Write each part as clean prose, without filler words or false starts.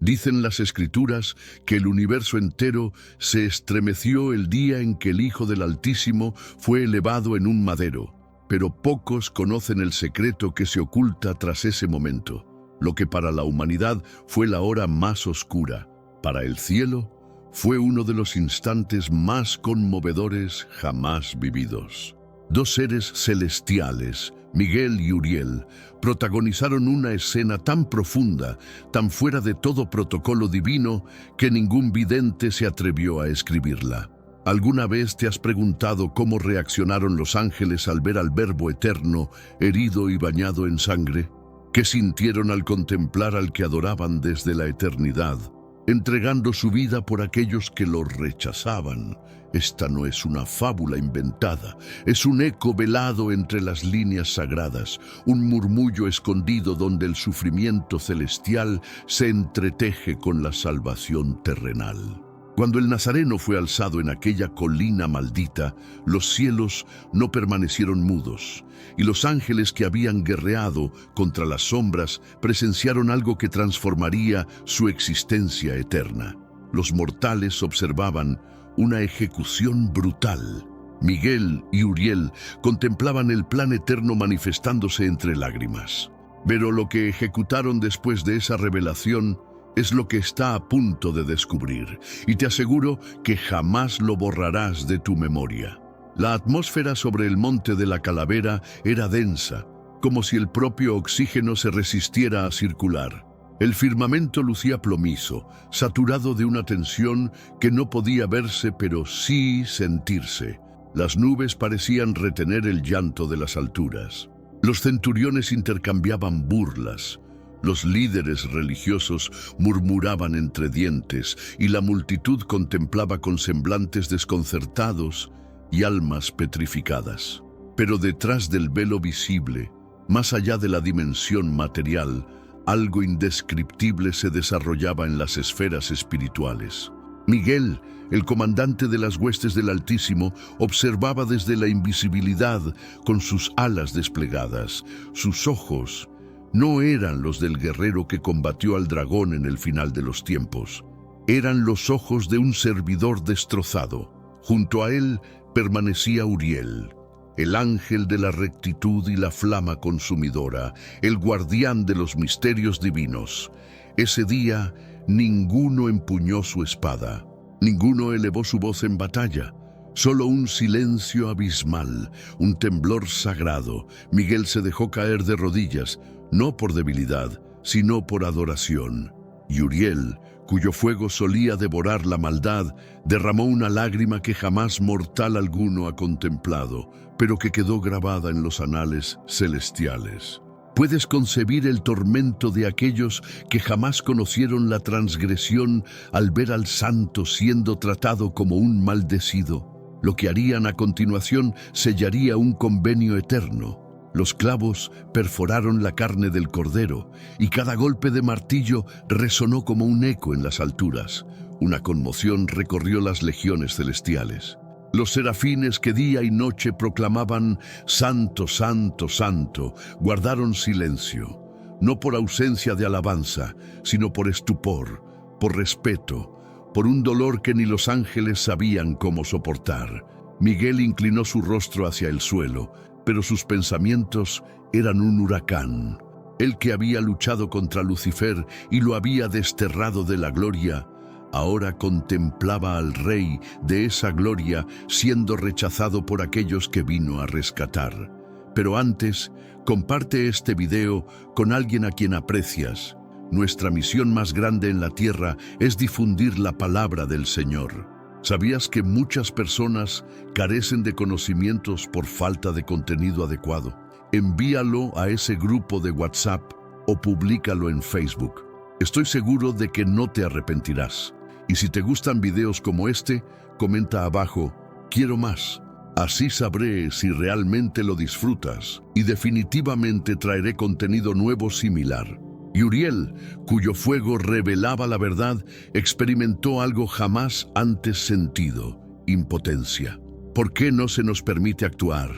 Dicen las Escrituras que el universo entero se estremeció el día en que el Hijo del Altísimo fue elevado en un madero, pero pocos conocen el secreto que se oculta tras ese momento. Lo que para la humanidad fue la hora más oscura, para el cielo fue uno de los instantes más conmovedores jamás vividos. Dos seres celestiales, Miguel y Uriel, protagonizaron una escena tan profunda, tan fuera de todo protocolo divino, que ningún vidente se atrevió a escribirla. ¿Alguna vez te has preguntado cómo reaccionaron los ángeles al ver al Verbo eterno herido y bañado en sangre? ¿Qué sintieron al contemplar al que adoraban desde la eternidad, entregando su vida por aquellos que lo rechazaban? Esta no es una fábula inventada, es un eco velado entre las líneas sagradas, un murmullo escondido donde el sufrimiento celestial se entreteje con la salvación terrenal. Cuando el Nazareno fue alzado en aquella colina maldita, los cielos no permanecieron mudos, y los ángeles que habían guerreado contra las sombras presenciaron algo que transformaría su existencia eterna. Los mortales observaban una ejecución brutal. Miguel y Uriel contemplaban el plan eterno manifestándose entre lágrimas. Pero lo que ejecutaron después de esa revelación es lo que está a punto de descubrir, y te aseguro que jamás lo borrarás de tu memoria. La atmósfera sobre el monte de la Calavera era densa, como si el propio oxígeno se resistiera a circular. El firmamento lucía plomizo, saturado de una tensión que no podía verse pero sí sentirse. Las nubes parecían retener el llanto de las alturas. Los centuriones intercambiaban burlas. Los líderes religiosos murmuraban entre dientes y la multitud contemplaba con semblantes desconcertados y almas petrificadas. Pero detrás del velo visible, más allá de la dimensión material, algo indescriptible se desarrollaba en las esferas espirituales. Miguel, el comandante de las huestes del Altísimo, observaba desde la invisibilidad con sus alas desplegadas. Sus ojos no eran los del guerrero que combatió al dragón en el final de los tiempos. Eran los ojos de un servidor destrozado. Junto a él permanecía Uriel, el ángel de la rectitud y la flama consumidora, el guardián de los misterios divinos. Ese día, ninguno empuñó su espada, ninguno elevó su voz en batalla. Solo un silencio abismal, un temblor sagrado. Miguel se dejó caer de rodillas, no por debilidad, sino por adoración. Y Uriel, cuyo fuego solía devorar la maldad, derramó una lágrima que jamás mortal alguno ha contemplado, pero que quedó grabada en los anales celestiales. ¿Puedes concebir el tormento de aquellos que jamás conocieron la transgresión al ver al santo siendo tratado como un maldecido? Lo que harían a continuación sellaría un convenio eterno. Los clavos perforaron la carne del cordero, y cada golpe de martillo resonó como un eco en las alturas. Una conmoción recorrió las legiones celestiales. Los serafines que día y noche proclamaban «Santo, Santo, Santo», guardaron silencio, no por ausencia de alabanza, sino por estupor, por respeto, por un dolor que ni los ángeles sabían cómo soportar. Miguel inclinó su rostro hacia el suelo, pero sus pensamientos eran un huracán. Él que había luchado contra Lucifer y lo había desterrado de la gloria, ahora contemplaba al Rey de esa gloria siendo rechazado por aquellos que vino a rescatar. Pero antes, comparte este video con alguien a quien aprecias. Nuestra misión más grande en la tierra es difundir la palabra del Señor. ¿Sabías que muchas personas carecen de conocimientos por falta de contenido adecuado? Envíalo a ese grupo de WhatsApp o públicalo en Facebook. Estoy seguro de que no te arrepentirás. Y si te gustan videos como este, comenta abajo, quiero más. Así sabré si realmente lo disfrutas y definitivamente traeré contenido nuevo similar. Y Uriel, cuyo fuego revelaba la verdad, experimentó algo jamás antes sentido: impotencia. ¿Por qué no se nos permite actuar?,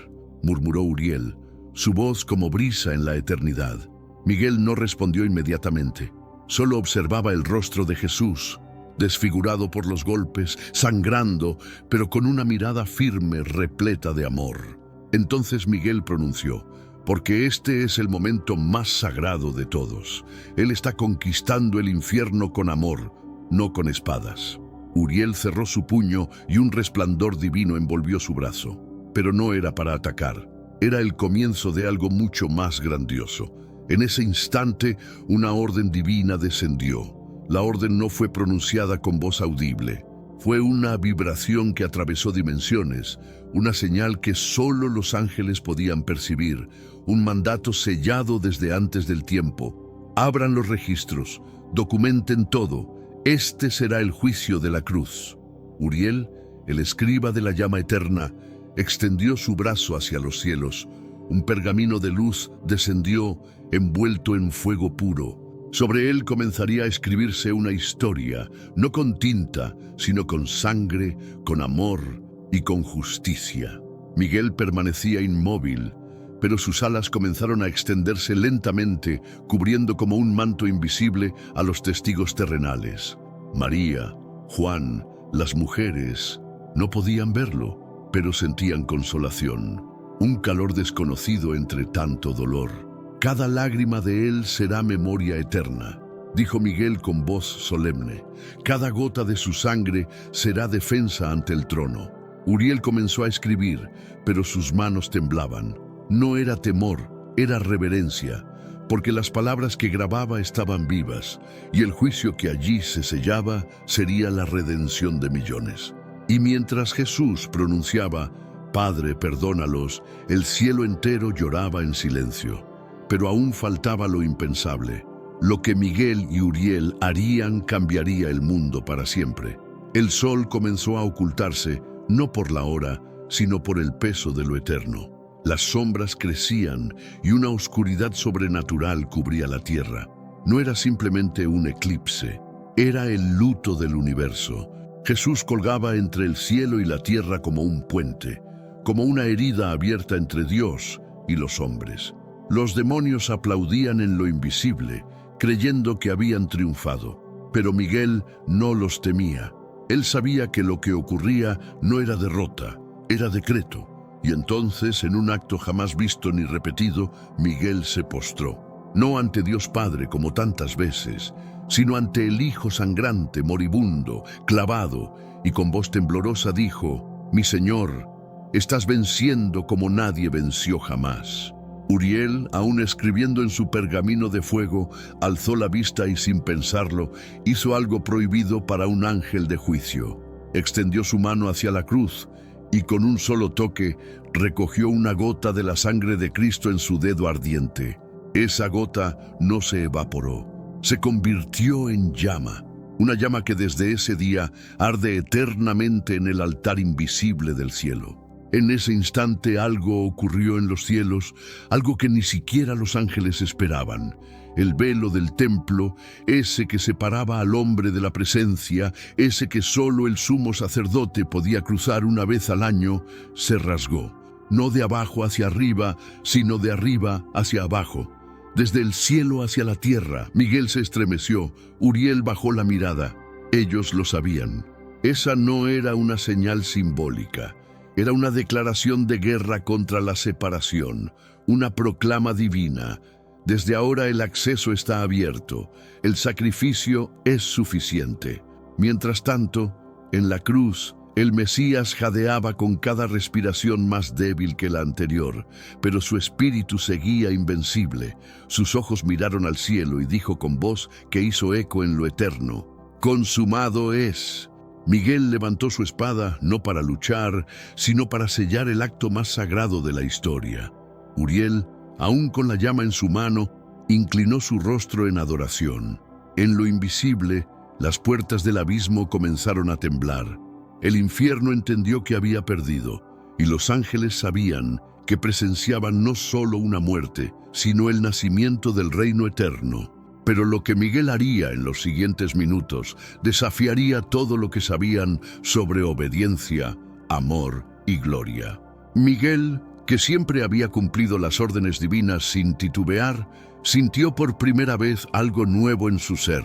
murmuró Uriel, su voz como brisa en la eternidad. Miguel no respondió inmediatamente. Solo observaba el rostro de Jesús, desfigurado por los golpes, sangrando, pero con una mirada firme, repleta de amor. Entonces Miguel pronunció: porque este es el momento más sagrado de todos. Él está conquistando el infierno con amor, no con espadas. Uriel cerró su puño y un resplandor divino envolvió su brazo. Pero no era para atacar. Era el comienzo de algo mucho más grandioso. En ese instante, una orden divina descendió. La orden no fue pronunciada con voz audible. Fue una vibración que atravesó dimensiones, una señal que solo los ángeles podían percibir, un mandato sellado desde antes del tiempo. Abran los registros, documenten todo. Este será el juicio de la cruz. Uriel, el escriba de la llama eterna, extendió su brazo hacia los cielos. Un pergamino de luz descendió, envuelto en fuego puro. Sobre él comenzaría a escribirse una historia, no con tinta, sino con sangre, con amor y con justicia. Miguel permanecía inmóvil, pero sus alas comenzaron a extenderse lentamente, cubriendo como un manto invisible a los testigos terrenales. María, Juan, las mujeres, no podían verlo, pero sentían consolación, un calor desconocido entre tanto dolor. Cada lágrima de él será memoria eterna, dijo Miguel con voz solemne. Cada gota de su sangre será defensa ante el trono. Uriel comenzó a escribir, pero sus manos temblaban. No era temor, era reverencia, porque las palabras que grababa estaban vivas, y el juicio que allí se sellaba sería la redención de millones. Y mientras Jesús pronunciaba: Padre, perdónalos, el cielo entero lloraba en silencio. Pero aún faltaba lo impensable. Lo que Miguel y Uriel harían cambiaría el mundo para siempre. El sol comenzó a ocultarse, no por la hora, sino por el peso de lo eterno. Las sombras crecían y una oscuridad sobrenatural cubría la tierra. No era simplemente un eclipse, era el luto del universo. Jesús colgaba entre el cielo y la tierra como un puente, como una herida abierta entre Dios y los hombres. Los demonios aplaudían en lo invisible, creyendo que habían triunfado. Pero Miguel no los temía. Él sabía que lo que ocurría no era derrota, era decreto. Y entonces, en un acto jamás visto ni repetido, Miguel se postró. No ante Dios Padre como tantas veces, sino ante el Hijo sangrante, moribundo, clavado, y con voz temblorosa dijo: Mi Señor, estás venciendo como nadie venció jamás. Uriel, aún escribiendo en su pergamino de fuego, alzó la vista y sin pensarlo, hizo algo prohibido para un ángel de juicio. Extendió su mano hacia la cruz y con un solo toque recogió una gota de la sangre de Cristo en su dedo ardiente. Esa gota no se evaporó, se convirtió en llama, una llama que desde ese día arde eternamente en el altar invisible del cielo. En ese instante algo ocurrió en los cielos, algo que ni siquiera los ángeles esperaban. El velo del templo, ese que separaba al hombre de la presencia, ese que solo el sumo sacerdote podía cruzar una vez al año, se rasgó. No de abajo hacia arriba, sino de arriba hacia abajo. Desde el cielo hacia la tierra, Miguel se estremeció, Uriel bajó la mirada. Ellos lo sabían. Esa no era una señal simbólica. Era una declaración de guerra contra la separación, una proclama divina. Desde ahora el acceso está abierto, el sacrificio es suficiente. Mientras tanto, en la cruz, el Mesías jadeaba con cada respiración más débil que la anterior, pero su espíritu seguía invencible. Sus ojos miraron al cielo y dijo con voz que hizo eco en lo eterno: «Consumado es». Miguel levantó su espada no para luchar, sino para sellar el acto más sagrado de la historia. Uriel, aún con la llama en su mano, inclinó su rostro en adoración. En lo invisible, las puertas del abismo comenzaron a temblar. El infierno entendió que había perdido, y los ángeles sabían que presenciaban no solo una muerte, sino el nacimiento del reino eterno. Pero lo que Miguel haría en los siguientes minutos desafiaría todo lo que sabían sobre obediencia, amor y gloria. Miguel que siempre había cumplido las órdenes divinas sin titubear, sintió por primera vez algo nuevo en su ser,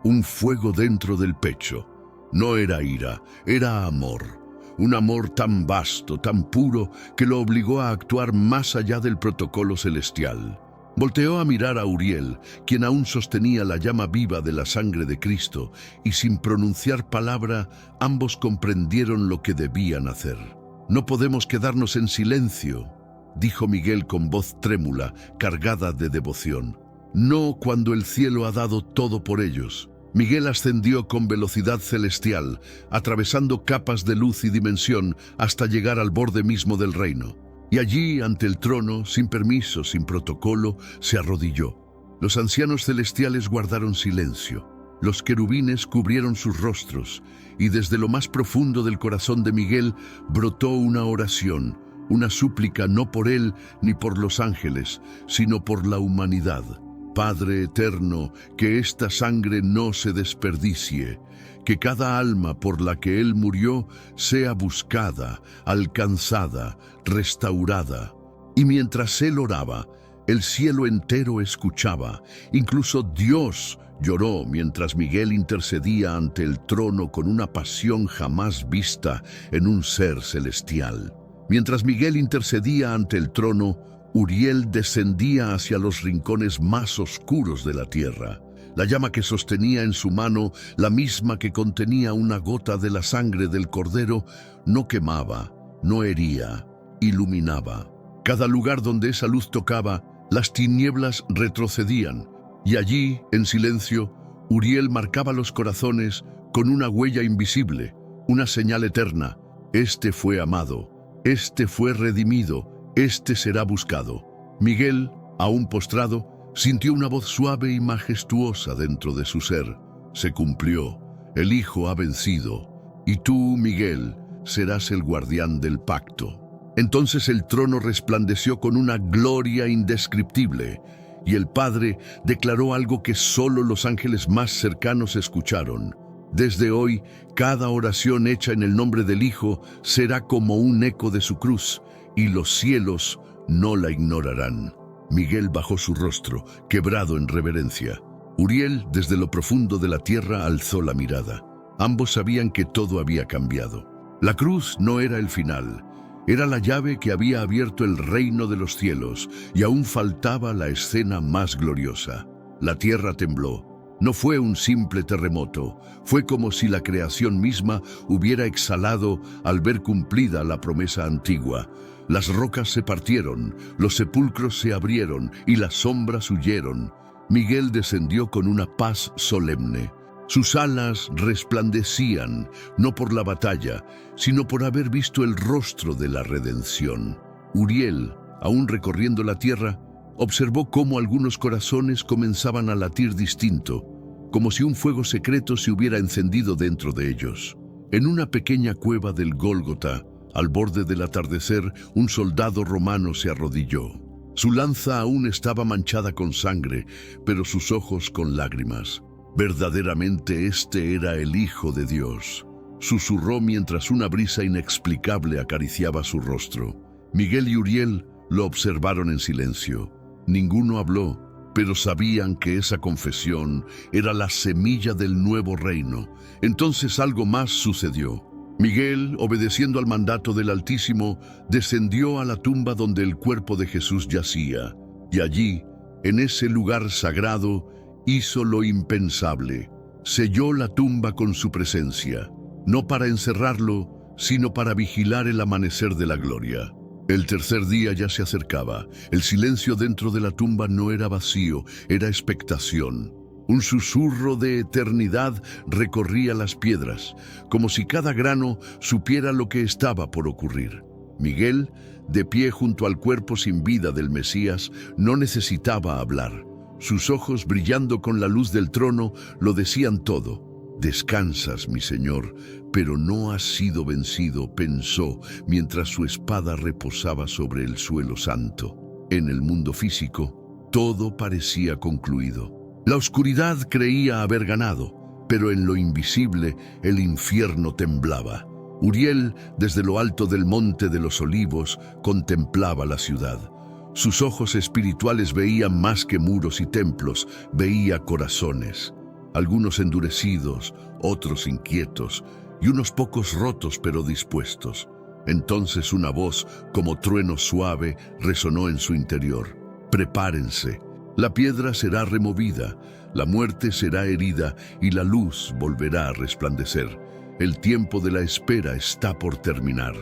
un fuego dentro del pecho. No era ira, era amor. Un amor tan vasto, tan puro, que lo obligó a actuar más allá del protocolo celestial. Volteó a mirar a Uriel, quien aún sostenía la llama viva de la sangre de Cristo, y sin pronunciar palabra, ambos comprendieron lo que debían hacer. «No podemos quedarnos en silencio», dijo Miguel con voz trémula, cargada de devoción. «No cuando el cielo ha dado todo por ellos». Miguel ascendió con velocidad celestial, atravesando capas de luz y dimensión hasta llegar al borde mismo del reino. Y allí, ante el trono, sin permiso, sin protocolo, se arrodilló. Los ancianos celestiales guardaron silencio. Los querubines cubrieron sus rostros, y desde lo más profundo del corazón de Miguel brotó una oración, una súplica no por él ni por los ángeles, sino por la humanidad. Padre eterno, que esta sangre no se desperdicie, que cada alma por la que Él murió sea buscada, alcanzada, restaurada. Y mientras Él oraba, el cielo entero escuchaba. Incluso Dios lloró mientras Miguel intercedía ante el trono con una pasión jamás vista en un ser celestial. Mientras Miguel intercedía ante el trono, Uriel descendía hacia los rincones más oscuros de la tierra. La llama que sostenía en su mano, la misma que contenía una gota de la sangre del cordero, no quemaba, no hería, iluminaba. Cada lugar donde esa luz tocaba, las tinieblas retrocedían, y allí, en silencio, Uriel marcaba los corazones con una huella invisible, una señal eterna. Este fue amado, este fue redimido, este será buscado. Miguel, aún postrado, sintió una voz suave y majestuosa dentro de su ser. Se cumplió. El Hijo ha vencido. Y tú, Miguel, serás el guardián del pacto. Entonces el trono resplandeció con una gloria indescriptible, y el Padre declaró algo que solo los ángeles más cercanos escucharon. Desde hoy, cada oración hecha en el nombre del Hijo será como un eco de su cruz, y los cielos no la ignorarán. Miguel bajó su rostro, quebrado en reverencia. Uriel, desde lo profundo de la tierra, alzó la mirada. Ambos sabían que todo había cambiado. La cruz no era el final. Era la llave que había abierto el reino de los cielos, y aún faltaba la escena más gloriosa. La tierra tembló. No fue un simple terremoto, fue como si la creación misma hubiera exhalado al ver cumplida la promesa antigua. Las rocas se partieron, los sepulcros se abrieron y las sombras huyeron. Miguel descendió con una paz solemne. Sus alas resplandecían, no por la batalla, sino por haber visto el rostro de la redención. Uriel, aún recorriendo la tierra, observó cómo algunos corazones comenzaban a latir distinto, como si un fuego secreto se hubiera encendido dentro de ellos. En una pequeña cueva del Gólgota, al borde del atardecer, un soldado romano se arrodilló. Su lanza aún estaba manchada con sangre, pero sus ojos con lágrimas. Verdaderamente este era el Hijo de Dios, susurró mientras una brisa inexplicable acariciaba su rostro. Miguel y Uriel lo observaron en silencio. Ninguno habló, pero sabían que esa confesión era la semilla del nuevo reino. Entonces algo más sucedió. Miguel, obedeciendo al mandato del Altísimo, descendió a la tumba donde el cuerpo de Jesús yacía, y allí, en ese lugar sagrado, hizo lo impensable. Selló la tumba con su presencia, no para encerrarlo, sino para vigilar el amanecer de la gloria. El tercer día ya se acercaba. El silencio dentro de la tumba no era vacío, era expectación. Un susurro de eternidad recorría las piedras, como si cada grano supiera lo que estaba por ocurrir. Miguel, de pie junto al cuerpo sin vida del Mesías, no necesitaba hablar. Sus ojos, brillando con la luz del trono, lo decían todo. «Descansas, mi Señor, pero no has sido vencido», pensó mientras su espada reposaba sobre el suelo santo. En el mundo físico, todo parecía concluido. La oscuridad creía haber ganado, pero en lo invisible el infierno temblaba. Uriel, desde lo alto del monte de los Olivos, contemplaba la ciudad. Sus ojos espirituales veían más que muros y templos, veía corazones. Algunos endurecidos, otros inquietos, y unos pocos rotos pero dispuestos. Entonces una voz, como trueno suave, resonó en su interior. Prepárense, la piedra será removida, la muerte será herida y la luz volverá a resplandecer. El tiempo de la espera está por terminar.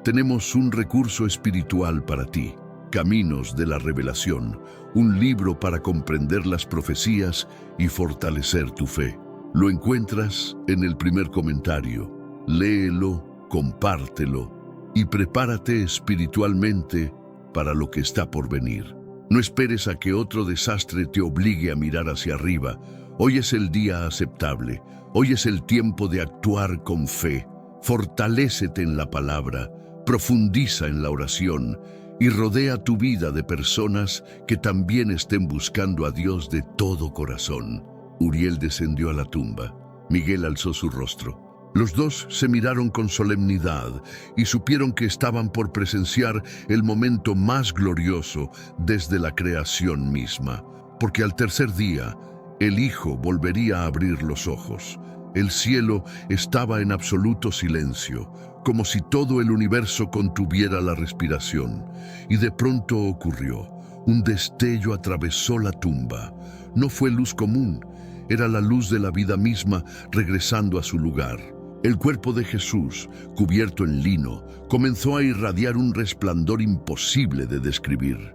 Tenemos un recurso espiritual para ti, Caminos de la Revelación, un libro para comprender las profecías y fortalecer tu fe. Lo encuentras en el primer comentario. Léelo, compártelo y prepárate espiritualmente para lo que está por venir. No esperes a que otro desastre te obligue a mirar hacia arriba. Hoy es el día aceptable. Hoy es el tiempo de actuar con fe. Fortalécete en la palabra, profundiza en la oración y rodea tu vida de personas que también estén buscando a Dios de todo corazón. Uriel descendió a la tumba. Miguel alzó su rostro. Los dos se miraron con solemnidad y supieron que estaban por presenciar el momento más glorioso desde la creación misma, porque al tercer día el Hijo volvería a abrir los ojos. El cielo estaba en absoluto silencio, como si todo el universo contuviera la respiración. Y de pronto ocurrió. Un destello atravesó la tumba. No fue luz común, era la luz de la vida misma regresando a su lugar. El cuerpo de Jesús, cubierto en lino, comenzó a irradiar un resplandor imposible de describir.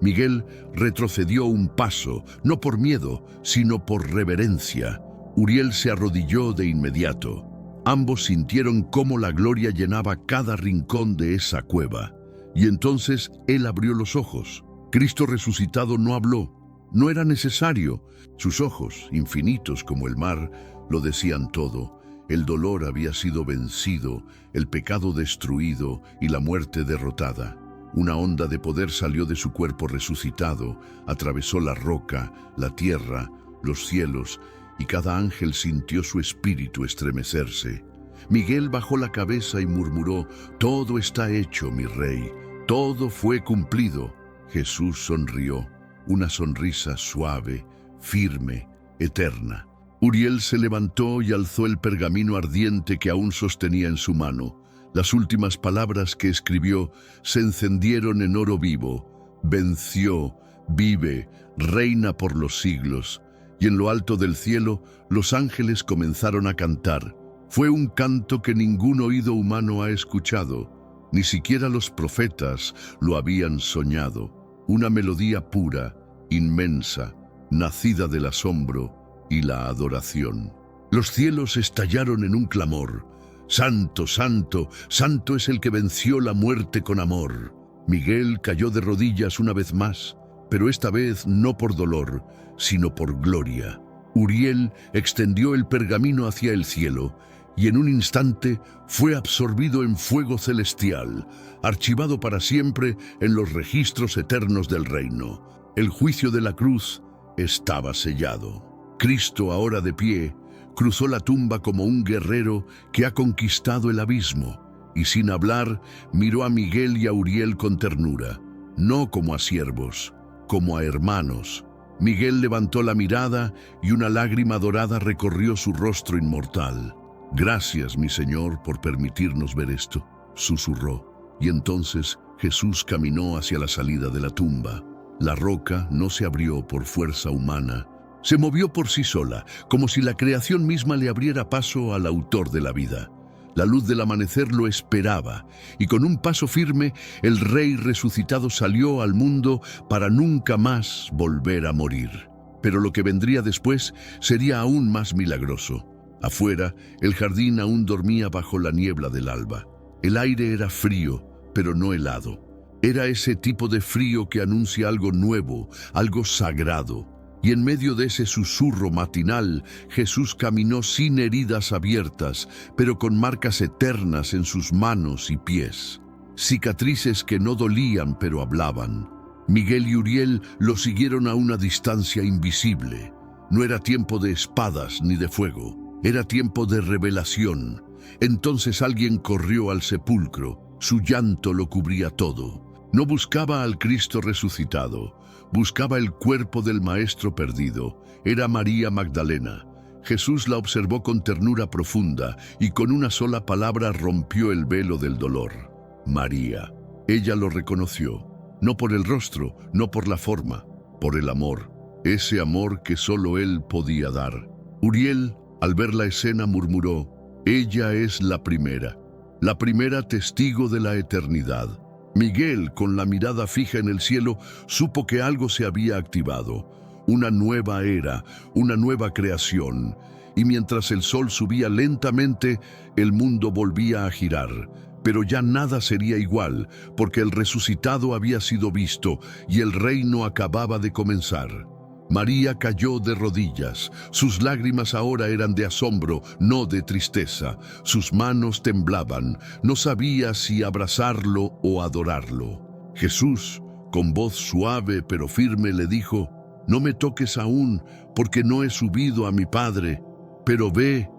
Miguel retrocedió un paso, no por miedo, sino por reverencia. Uriel se arrodilló de inmediato. Ambos sintieron cómo la gloria llenaba cada rincón de esa cueva. Y entonces él abrió los ojos. Cristo resucitado no habló. No era necesario. Sus ojos, infinitos como el mar, lo decían todo. El dolor había sido vencido, el pecado destruido y la muerte derrotada. Una onda de poder salió de su cuerpo resucitado, atravesó la roca, la tierra, los cielos, y cada ángel sintió su espíritu estremecerse. Miguel bajó la cabeza y murmuró: «Todo está hecho, mi rey, todo fue cumplido». Jesús sonrió, una sonrisa suave, firme, eterna. Uriel se levantó y alzó el pergamino ardiente que aún sostenía en su mano. Las últimas palabras que escribió se encendieron en oro vivo. Venció, vive, reina por los siglos. Y en lo alto del cielo, los ángeles comenzaron a cantar. Fue un canto que ningún oído humano ha escuchado, ni siquiera los profetas lo habían soñado. Una melodía pura, inmensa, nacida del asombro y la adoración. Los cielos estallaron en un clamor. «Santo, santo, santo es el que venció la muerte con amor». Miguel cayó de rodillas una vez más, pero esta vez no por dolor, sino por gloria. Uriel extendió el pergamino hacia el cielo y en un instante fue absorbido en fuego celestial, archivado para siempre en los registros eternos del reino. El juicio de la cruz estaba sellado. Cristo, ahora de pie, cruzó la tumba como un guerrero que ha conquistado el abismo y sin hablar miró a Miguel y a Uriel con ternura, no como a siervos, como a hermanos. Miguel levantó la mirada y una lágrima dorada recorrió su rostro inmortal. «Gracias, mi Señor, por permitirnos ver esto», susurró. Y entonces Jesús caminó hacia la salida de la tumba. La roca no se abrió por fuerza humana. Se movió por sí sola, como si la creación misma le abriera paso al autor de la vida. La luz del amanecer lo esperaba, y con un paso firme, el Rey resucitado salió al mundo para nunca más volver a morir. Pero lo que vendría después sería aún más milagroso. Afuera, el jardín aún dormía bajo la niebla del alba. El aire era frío, pero no helado. Era ese tipo de frío que anuncia algo nuevo, algo sagrado. Y en medio de ese susurro matinal, Jesús caminó sin heridas abiertas, pero con marcas eternas en sus manos y pies. Cicatrices que no dolían, pero hablaban. Miguel y Uriel lo siguieron a una distancia invisible. No era tiempo de espadas ni de fuego. Era tiempo de revelación. Entonces alguien corrió al sepulcro, su llanto lo cubría todo. No buscaba al Cristo resucitado, buscaba el cuerpo del Maestro perdido. Era María Magdalena. Jesús la observó con ternura profunda y con una sola palabra rompió el velo del dolor. María. Ella lo reconoció, no por el rostro, no por la forma, por el amor, ese amor que solo él podía dar. Uriel, al ver la escena, murmuró: ella es la primera testigo de la eternidad. Miguel, con la mirada fija en el cielo, supo que algo se había activado, una nueva era, una nueva creación, y mientras el sol subía lentamente, el mundo volvía a girar. Pero ya nada sería igual, porque el resucitado había sido visto y el reino acababa de comenzar. María cayó de rodillas. Sus lágrimas ahora eran de asombro, no de tristeza. Sus manos temblaban. No sabía si abrazarlo o adorarlo. Jesús, con voz suave pero firme, le dijo: no me toques aún, porque no he subido a mi Padre. Pero ve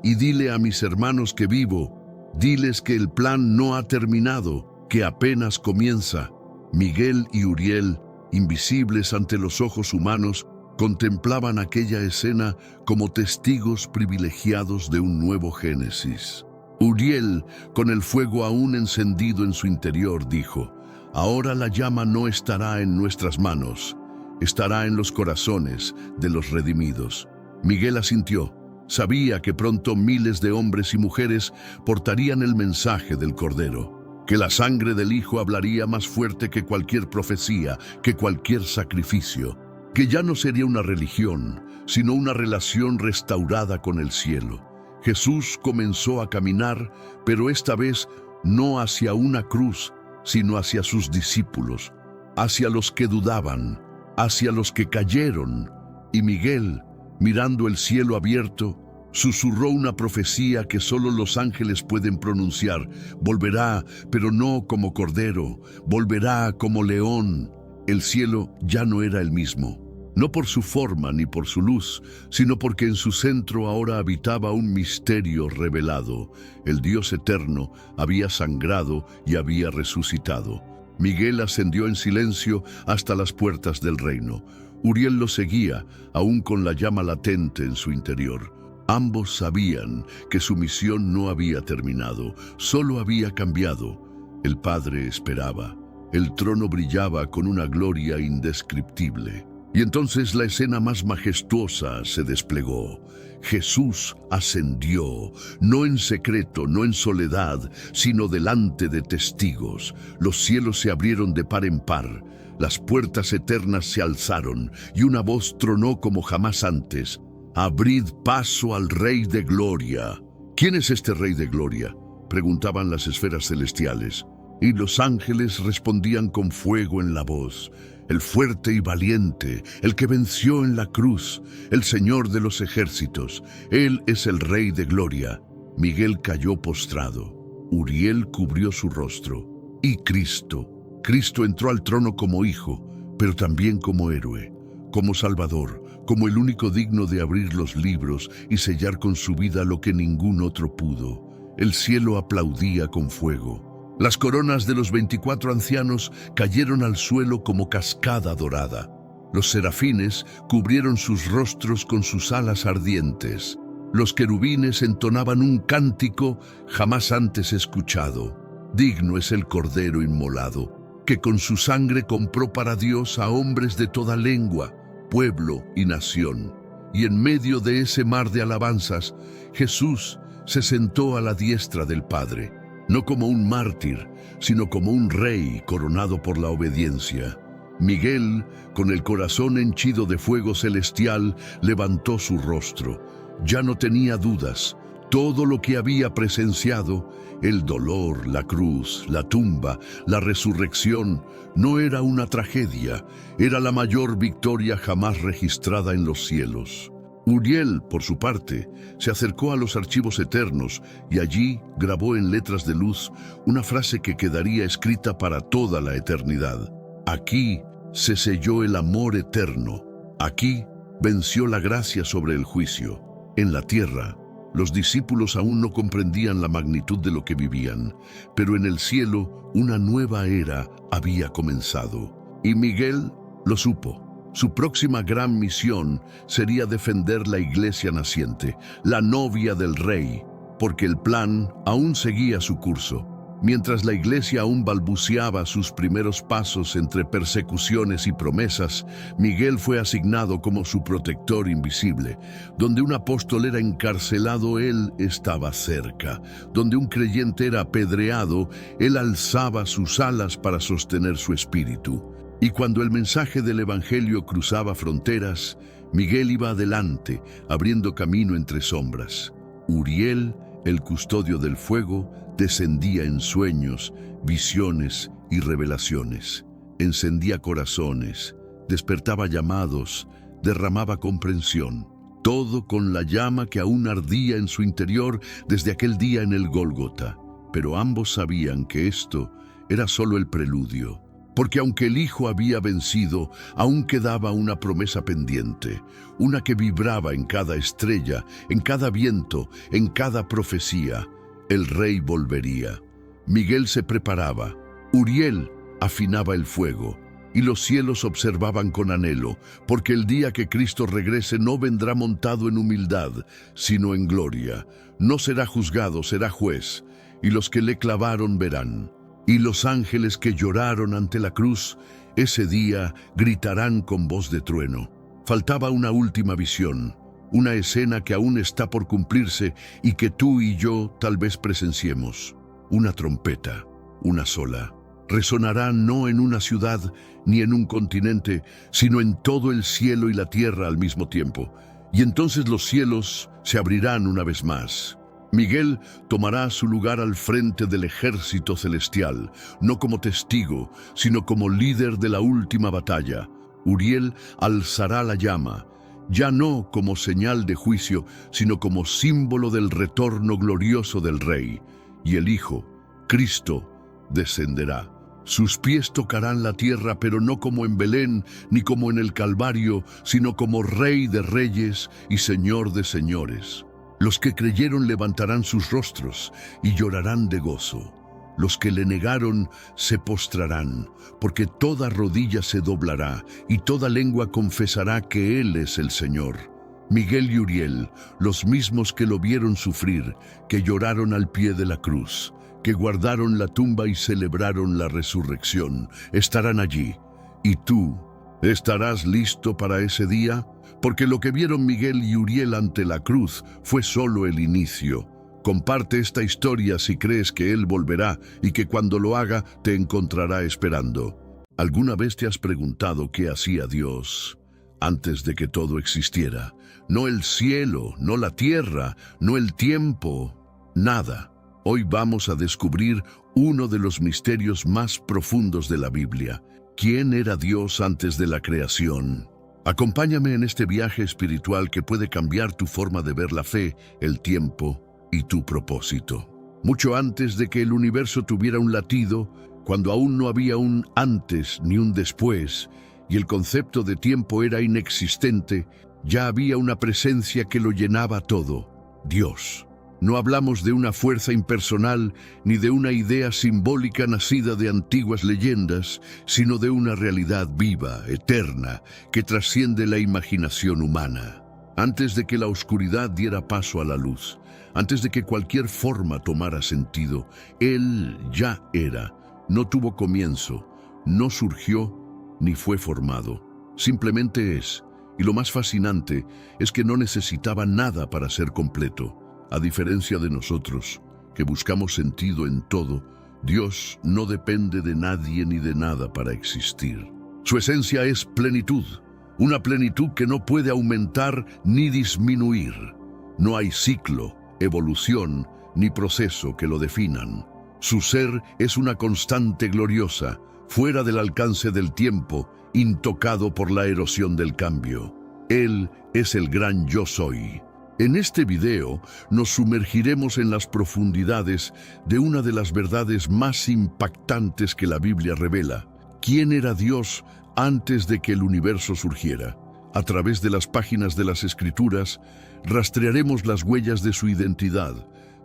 y dile a mis hermanos que vivo. Diles que el plan no ha terminado, que apenas comienza. Miguel y Uriel, invisibles ante los ojos humanos, contemplaban aquella escena como testigos privilegiados de un nuevo Génesis. Uriel, con el fuego aún encendido en su interior, dijo: ahora la llama no estará en nuestras manos, estará en los corazones de los redimidos. Miguel asintió. Sabía que pronto miles de hombres y mujeres portarían el mensaje del Cordero, que la sangre del Hijo hablaría más fuerte que cualquier profecía, que cualquier sacrificio, que ya no sería una religión, sino una relación restaurada con el cielo. Jesús comenzó a caminar, pero esta vez no hacia una cruz, sino hacia sus discípulos, hacia los que dudaban, hacia los que cayeron. Y Miguel, mirando el cielo abierto, susurró una profecía que solo los ángeles pueden pronunciar: volverá, pero no como cordero, volverá como león. El cielo ya no era el mismo, no por su forma ni por su luz, sino porque en su centro ahora habitaba un misterio revelado. El Dios eterno había sangrado y había resucitado. Miguel ascendió en silencio hasta las puertas del reino. Uriel lo seguía, aún con la llama latente en su interior. Ambos sabían que su misión no había terminado, solo había cambiado. El Padre esperaba. El trono brillaba con una gloria indescriptible. Y entonces la escena más majestuosa se desplegó. Jesús ascendió, no en secreto, no en soledad, sino delante de testigos. Los cielos se abrieron de par en par. Las puertas eternas se alzaron y una voz tronó como jamás antes: abrid paso al Rey de Gloria. ¿Quién es este Rey de Gloria?, preguntaban las esferas celestiales. Y los ángeles respondían con fuego en la voz: el fuerte y valiente, el que venció en la cruz, el Señor de los ejércitos. Él es el Rey de Gloria. Miguel cayó postrado. Uriel cubrió su rostro. Y Cristo entró al trono como hijo, pero también como héroe, como salvador, como el único digno de abrir los libros y sellar con su vida lo que ningún otro pudo. El cielo aplaudía con fuego. Las coronas de los 24 ancianos cayeron al suelo como cascada dorada. Los serafines cubrieron sus rostros con sus alas ardientes. Los querubines entonaban un cántico jamás antes escuchado. Digno es el Cordero inmolado, que con su sangre compró para Dios a hombres de toda lengua, pueblo y nación. Y en medio de ese mar de alabanzas, Jesús se sentó a la diestra del Padre, no como un mártir, sino como un rey coronado por la obediencia. Miguel, con el corazón henchido de fuego celestial, levantó su rostro. Ya no tenía dudas. Todo lo que había presenciado, el dolor, la cruz, la tumba, la resurrección, no era una tragedia, era la mayor victoria jamás registrada en los cielos. Uriel, por su parte, se acercó a los archivos eternos y allí grabó en letras de luz una frase que quedaría escrita para toda la eternidad. Aquí se selló el amor eterno. Aquí venció la gracia sobre el juicio. En la tierra, Los discípulos aún no comprendían la magnitud de lo que vivían, pero en el cielo una nueva era había comenzado. Y Miguel lo supo. Su próxima gran misión sería defender la iglesia naciente, la novia del rey, porque el plan aún seguía su curso. Mientras la iglesia aún balbuceaba sus primeros pasos entre persecuciones y promesas, Miguel fue asignado como su protector invisible. Donde un apóstol era encarcelado, él estaba cerca. Donde un creyente era apedreado, él alzaba sus alas para sostener su espíritu. Y cuando el mensaje del evangelio cruzaba fronteras, Miguel iba adelante, abriendo camino entre sombras. Uriel, el custodio del fuego, descendía en sueños, visiones y revelaciones. Encendía corazones, despertaba llamados, derramaba comprensión. Todo con la llama que aún ardía en su interior desde aquel día en el Gólgota. Pero ambos sabían que esto era solo el preludio. Porque aunque el Hijo había vencido, aún quedaba una promesa pendiente, una que vibraba en cada estrella, en cada viento, en cada profecía. El Rey volvería. Miguel se preparaba, Uriel afinaba el fuego, y los cielos observaban con anhelo, porque el día que Cristo regrese no vendrá montado en humildad, sino en gloria. No será juzgado, será juez, y los que le clavaron verán. Y los ángeles que lloraron ante la cruz, ese día gritarán con voz de trueno. Faltaba una última visión, una escena que aún está por cumplirse y que tú y yo tal vez presenciemos. Una trompeta, una sola. Resonará no en una ciudad ni en un continente, sino en todo el cielo y la tierra al mismo tiempo. Y entonces los cielos se abrirán una vez más. Miguel tomará su lugar al frente del ejército celestial, no como testigo, sino como líder de la última batalla. Uriel alzará la llama, ya no como señal de juicio, sino como símbolo del retorno glorioso del Rey. Y el Hijo, Cristo, descenderá. Sus pies tocarán la tierra, pero no como en Belén, ni como en el Calvario, sino como Rey de reyes y Señor de señores. Los que creyeron levantarán sus rostros y llorarán de gozo. Los que le negaron se postrarán, porque toda rodilla se doblará y toda lengua confesará que Él es el Señor. Miguel y Uriel, los mismos que lo vieron sufrir, que lloraron al pie de la cruz, que guardaron la tumba y celebraron la resurrección, estarán allí. ¿Y tú estarás listo para ese día? Porque lo que vieron Miguel y Uriel ante la cruz fue solo el inicio. Comparte esta historia si crees que Él volverá y que cuando lo haga te encontrará esperando. ¿Alguna vez te has preguntado qué hacía Dios antes de que todo existiera? No el cielo, no la tierra, no el tiempo, nada. Hoy vamos a descubrir uno de los misterios más profundos de la Biblia. ¿Quién era Dios antes de la creación? Acompáñame en este viaje espiritual que puede cambiar tu forma de ver la fe, el tiempo y tu propósito. Mucho antes de que el universo tuviera un latido, cuando aún no había un antes ni un después, y el concepto de tiempo era inexistente, ya había una presencia que lo llenaba todo: Dios. No hablamos de una fuerza impersonal ni de una idea simbólica nacida de antiguas leyendas, sino de una realidad viva, eterna, que trasciende la imaginación humana. Antes de que la oscuridad diera paso a la luz, antes de que cualquier forma tomara sentido, Él ya era. No tuvo comienzo, no surgió ni fue formado. Simplemente es. Y lo más fascinante es que no necesitaba nada para ser completo. A diferencia de nosotros, que buscamos sentido en todo, Dios no depende de nadie ni de nada para existir. Su esencia es plenitud, una plenitud que no puede aumentar ni disminuir. No hay ciclo, evolución ni proceso que lo definan. Su ser es una constante gloriosa, fuera del alcance del tiempo, intocado por la erosión del cambio. Él es el gran yo soy. En este video nos sumergiremos en las profundidades de una de las verdades más impactantes que la Biblia revela. ¿Quién era Dios antes de que el universo surgiera? A través de las páginas de las Escrituras, rastrearemos las huellas de su identidad,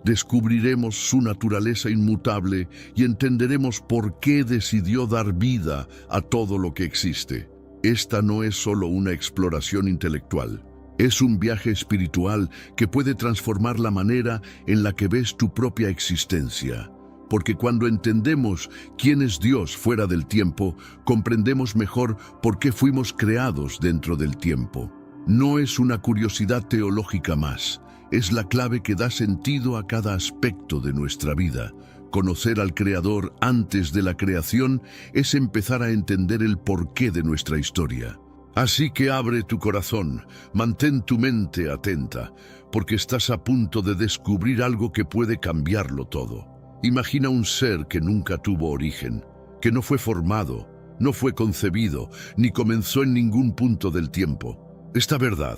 descubriremos su naturaleza inmutable y entenderemos por qué decidió dar vida a todo lo que existe. Esta no es solo una exploración intelectual, es un viaje espiritual que puede transformar la manera en la que ves tu propia existencia. Porque cuando entendemos quién es Dios fuera del tiempo, comprendemos mejor por qué fuimos creados dentro del tiempo. No es una curiosidad teológica más, es la clave que da sentido a cada aspecto de nuestra vida. Conocer al Creador antes de la creación es empezar a entender el porqué de nuestra historia. Así que abre tu corazón, mantén tu mente atenta, porque estás a punto de descubrir algo que puede cambiarlo todo. Imagina un ser que nunca tuvo origen, que no fue formado, no fue concebido, ni comenzó en ningún punto del tiempo. Esta verdad,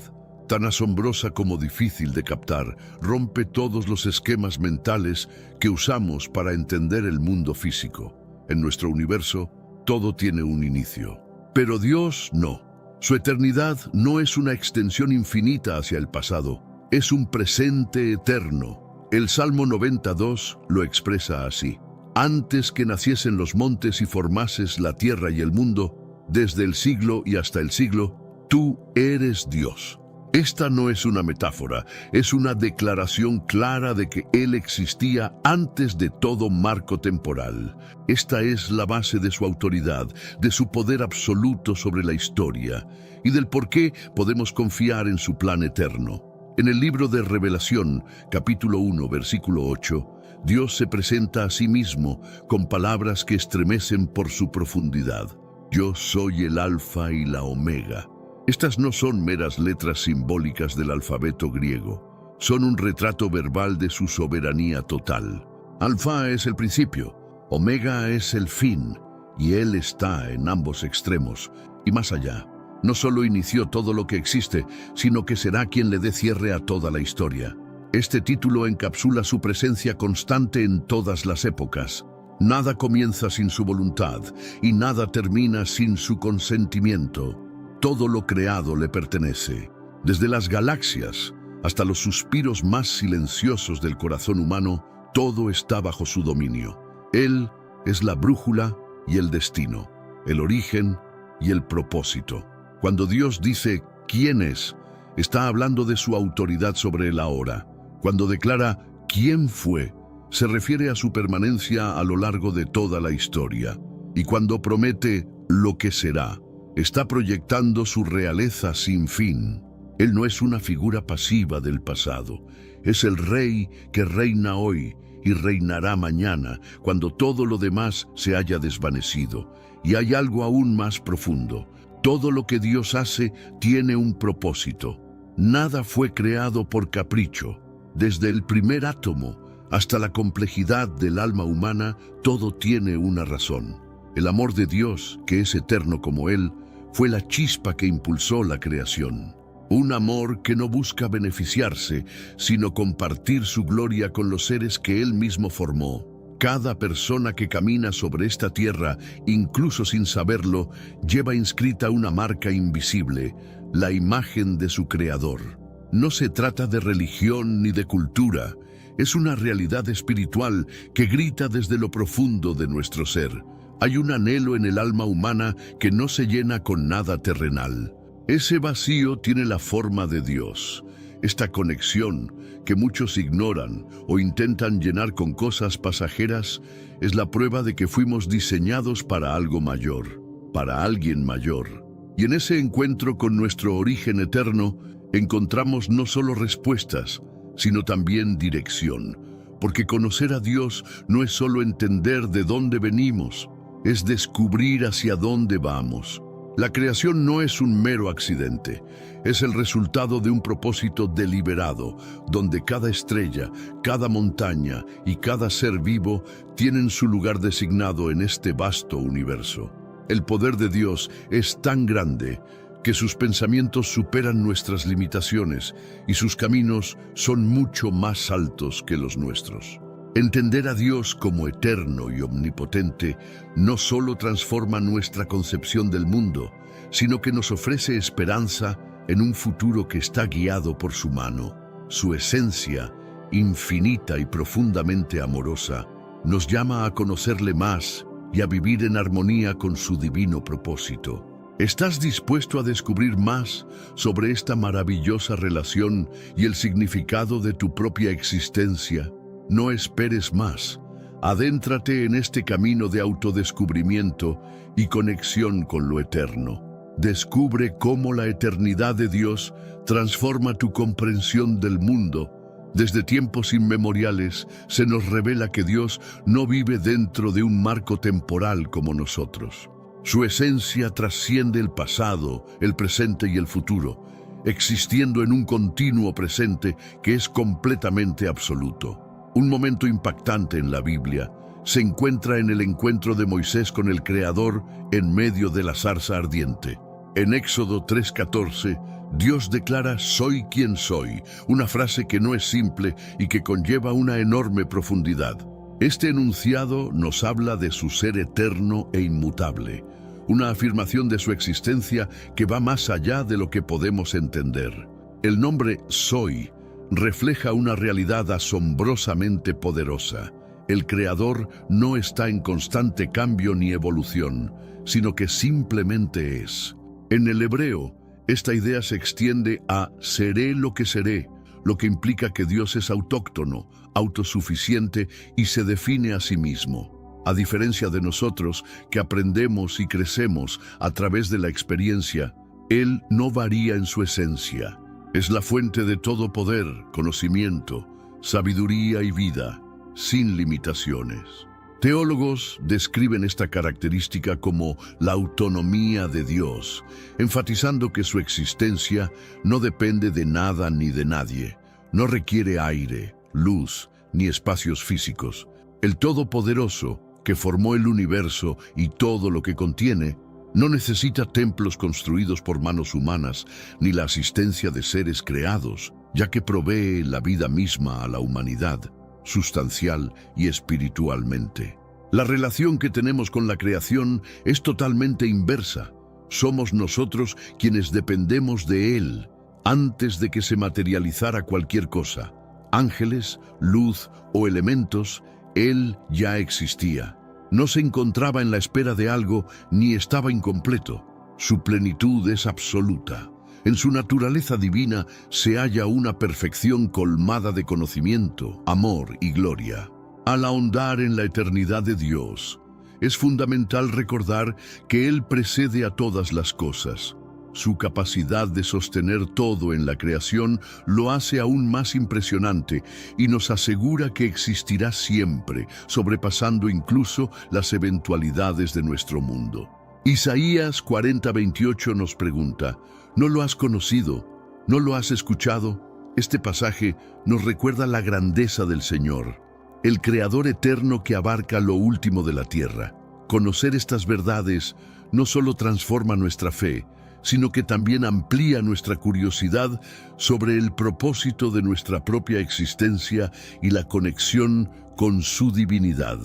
tan asombrosa como difícil de captar, rompe todos los esquemas mentales que usamos para entender el mundo físico. En nuestro universo, todo tiene un inicio. Pero Dios no. Su eternidad no es una extensión infinita hacia el pasado, es un presente eterno. El Salmo 92 lo expresa así: antes que naciesen los montes y formases la tierra y el mundo, desde el siglo y hasta el siglo, tú eres Dios. Esta no es una metáfora, es una declaración clara de que Él existía antes de todo marco temporal. Esta es la base de su autoridad, de su poder absoluto sobre la historia y del por qué podemos confiar en su plan eterno. En el libro de Revelación, capítulo 1, versículo 8, Dios se presenta a sí mismo con palabras que estremecen por su profundidad. Yo soy el Alfa y la Omega. Estas no son meras letras simbólicas del alfabeto griego, son un retrato verbal de su soberanía total. Alfa es el principio, Omega es el fin, y Él está en ambos extremos y más allá. No solo inició todo lo que existe, sino que será quien le dé cierre a toda la historia. Este título encapsula su presencia constante en todas las épocas. Nada comienza sin su voluntad y nada termina sin su consentimiento. Todo lo creado le pertenece. Desde las galaxias hasta los suspiros más silenciosos del corazón humano, todo está bajo su dominio. Él es la brújula y el destino, el origen y el propósito. Cuando Dios dice «¿quién es?», está hablando de su autoridad sobre el ahora. Cuando declara «¿quién fue?», se refiere a su permanencia a lo largo de toda la historia. Y cuando promete «lo que será», está proyectando su realeza sin fin. Él no es una figura pasiva del pasado, es el Rey que reina hoy y reinará mañana, cuando todo lo demás se haya desvanecido. Y hay algo aún más profundo. Todo lo que Dios hace tiene un propósito. Nada fue creado por capricho. Desde el primer átomo hasta la complejidad del alma humana, todo tiene una razón. El amor de Dios, que es eterno como Él, fue la chispa que impulsó la creación. Un amor que no busca beneficiarse, sino compartir su gloria con los seres que Él mismo formó. Cada persona que camina sobre esta tierra, incluso sin saberlo, lleva inscrita una marca invisible, la imagen de su Creador. No se trata de religión ni de cultura, es una realidad espiritual que grita desde lo profundo de nuestro ser. Hay un anhelo en el alma humana que no se llena con nada terrenal. Ese vacío tiene la forma de Dios. Esta conexión, que muchos ignoran o intentan llenar con cosas pasajeras, es la prueba de que fuimos diseñados para algo mayor, para alguien mayor. Y en ese encuentro con nuestro origen eterno, encontramos no solo respuestas, sino también dirección. Porque conocer a Dios no es solo entender de dónde venimos, es descubrir hacia dónde vamos. La creación no es un mero accidente, es el resultado de un propósito deliberado, donde cada estrella, cada montaña y cada ser vivo tienen su lugar designado en este vasto universo. El poder de Dios es tan grande que sus pensamientos superan nuestras limitaciones y sus caminos son mucho más altos que los nuestros. Entender a Dios como eterno y omnipotente no solo transforma nuestra concepción del mundo, sino que nos ofrece esperanza en un futuro que está guiado por su mano. Su esencia, infinita y profundamente amorosa, nos llama a conocerle más y a vivir en armonía con su divino propósito. ¿Estás dispuesto a descubrir más sobre esta maravillosa relación y el significado de tu propia existencia? No esperes más. Adéntrate en este camino de autodescubrimiento y conexión con lo eterno. Descubre cómo la eternidad de Dios transforma tu comprensión del mundo. Desde tiempos inmemoriales se nos revela que Dios no vive dentro de un marco temporal como nosotros. Su esencia trasciende el pasado, el presente y el futuro, existiendo en un continuo presente que es completamente absoluto. Un momento impactante en la Biblia se encuentra en el encuentro de Moisés con el Creador en medio de la zarza ardiente. En Éxodo 3:14, Dios declara «Soy quien soy», una frase que no es simple y que conlleva una enorme profundidad. Este enunciado nos habla de su ser eterno e inmutable, una afirmación de su existencia que va más allá de lo que podemos entender. El nombre «Soy» refleja una realidad asombrosamente poderosa. El Creador no está en constante cambio ni evolución, sino que simplemente es. En el hebreo, esta idea se extiende a seré lo que seré, lo que implica que Dios es autóctono, autosuficiente y se define a sí mismo. A diferencia de nosotros, que aprendemos y crecemos a través de la experiencia, Él no varía en su esencia. Es la fuente de todo poder, conocimiento, sabiduría y vida, sin limitaciones. Teólogos describen esta característica como la autonomía de Dios, enfatizando que su existencia no depende de nada ni de nadie, no requiere aire, luz ni espacios físicos. El Todopoderoso, que formó el universo y todo lo que contiene, no necesita templos construidos por manos humanas ni la asistencia de seres creados, ya que provee la vida misma a la humanidad, sustancial y espiritualmente. La relación que tenemos con la creación es totalmente inversa. Somos nosotros quienes dependemos de Él antes de que se materializara cualquier cosa. Ángeles, luz o elementos, Él ya existía. No se encontraba en la espera de algo ni estaba incompleto. Su plenitud es absoluta. En su naturaleza divina se halla una perfección colmada de conocimiento, amor y gloria. Al ahondar en la eternidad de Dios, es fundamental recordar que Él precede a todas las cosas. Su capacidad de sostener todo en la creación lo hace aún más impresionante y nos asegura que existirá siempre, sobrepasando incluso las eventualidades de nuestro mundo. Isaías 40:28 nos pregunta, ¿no lo has conocido? ¿No lo has escuchado? Este pasaje nos recuerda la grandeza del Señor, el Creador eterno que abarca lo último de la tierra. Conocer estas verdades no solo transforma nuestra fe, sino que también amplía nuestra curiosidad sobre el propósito de nuestra propia existencia y la conexión con su divinidad.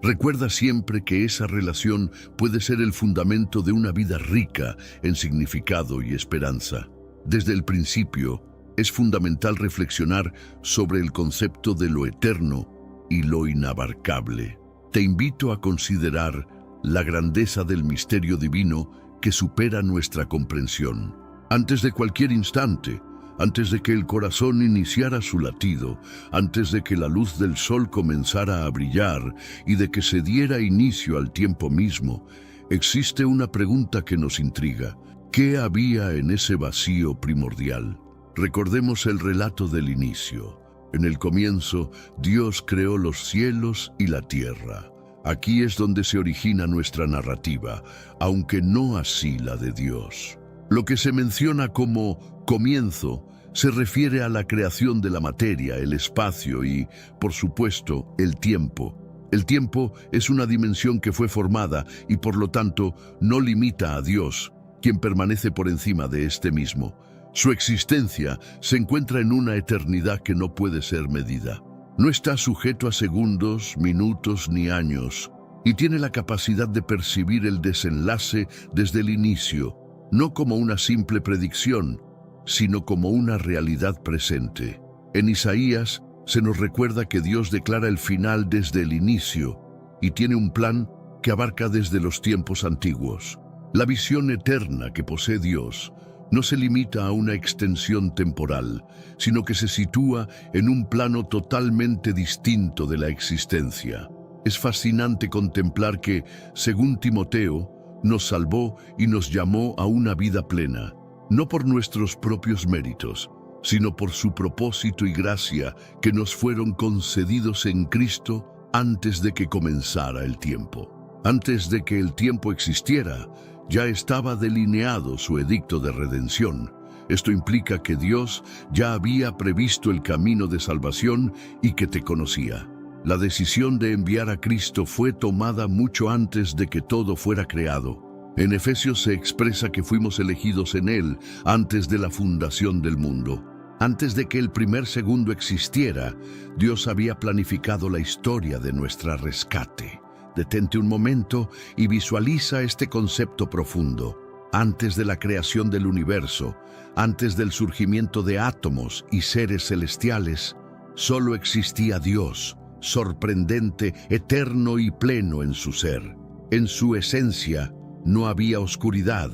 Recuerda siempre que esa relación puede ser el fundamento de una vida rica en significado y esperanza. Desde el principio, es fundamental reflexionar sobre el concepto de lo eterno y lo inabarcable. Te invito a considerar la grandeza del misterio divino que supera nuestra comprensión. Antes de cualquier instante, antes de que el corazón iniciara su latido, antes de que la luz del sol comenzara a brillar y de que se diera inicio al tiempo mismo, existe una pregunta que nos intriga. ¿Qué había en ese vacío primordial? Recordemos el relato del inicio. En el comienzo, Dios creó los cielos y la tierra. Aquí es donde se origina nuestra narrativa, aunque no así la de Dios. Lo que se menciona como comienzo se refiere a la creación de la materia, el espacio y, por supuesto, el tiempo. El tiempo es una dimensión que fue formada y, por lo tanto, no limita a Dios, quien permanece por encima de este mismo. Su existencia se encuentra en una eternidad que no puede ser medida. No está sujeto a segundos, minutos ni años, y tiene la capacidad de percibir el desenlace desde el inicio, no como una simple predicción, sino como una realidad presente. En Isaías se nos recuerda que Dios declara el final desde el inicio y tiene un plan que abarca desde los tiempos antiguos. La visión eterna que posee Dios no se limita a una extensión temporal, sino que se sitúa en un plano totalmente distinto de la existencia. Es fascinante contemplar que, según Timoteo, nos salvó y nos llamó a una vida plena, no por nuestros propios méritos, sino por su propósito y gracia que nos fueron concedidos en Cristo antes de que comenzara el tiempo. Antes de que el tiempo existiera, ya estaba delineado su edicto de redención. Esto implica que Dios ya había previsto el camino de salvación y que te conocía. La decisión de enviar a Cristo fue tomada mucho antes de que todo fuera creado. En Efesios se expresa que fuimos elegidos en Él antes de la fundación del mundo. Antes de que el primer segundo existiera, Dios había planificado la historia de nuestro rescate. Detente un momento y visualiza este concepto profundo. Antes de la creación del universo, antes del surgimiento de átomos y seres celestiales, solo existía Dios, sorprendente, eterno y pleno en su ser. En su esencia no había oscuridad,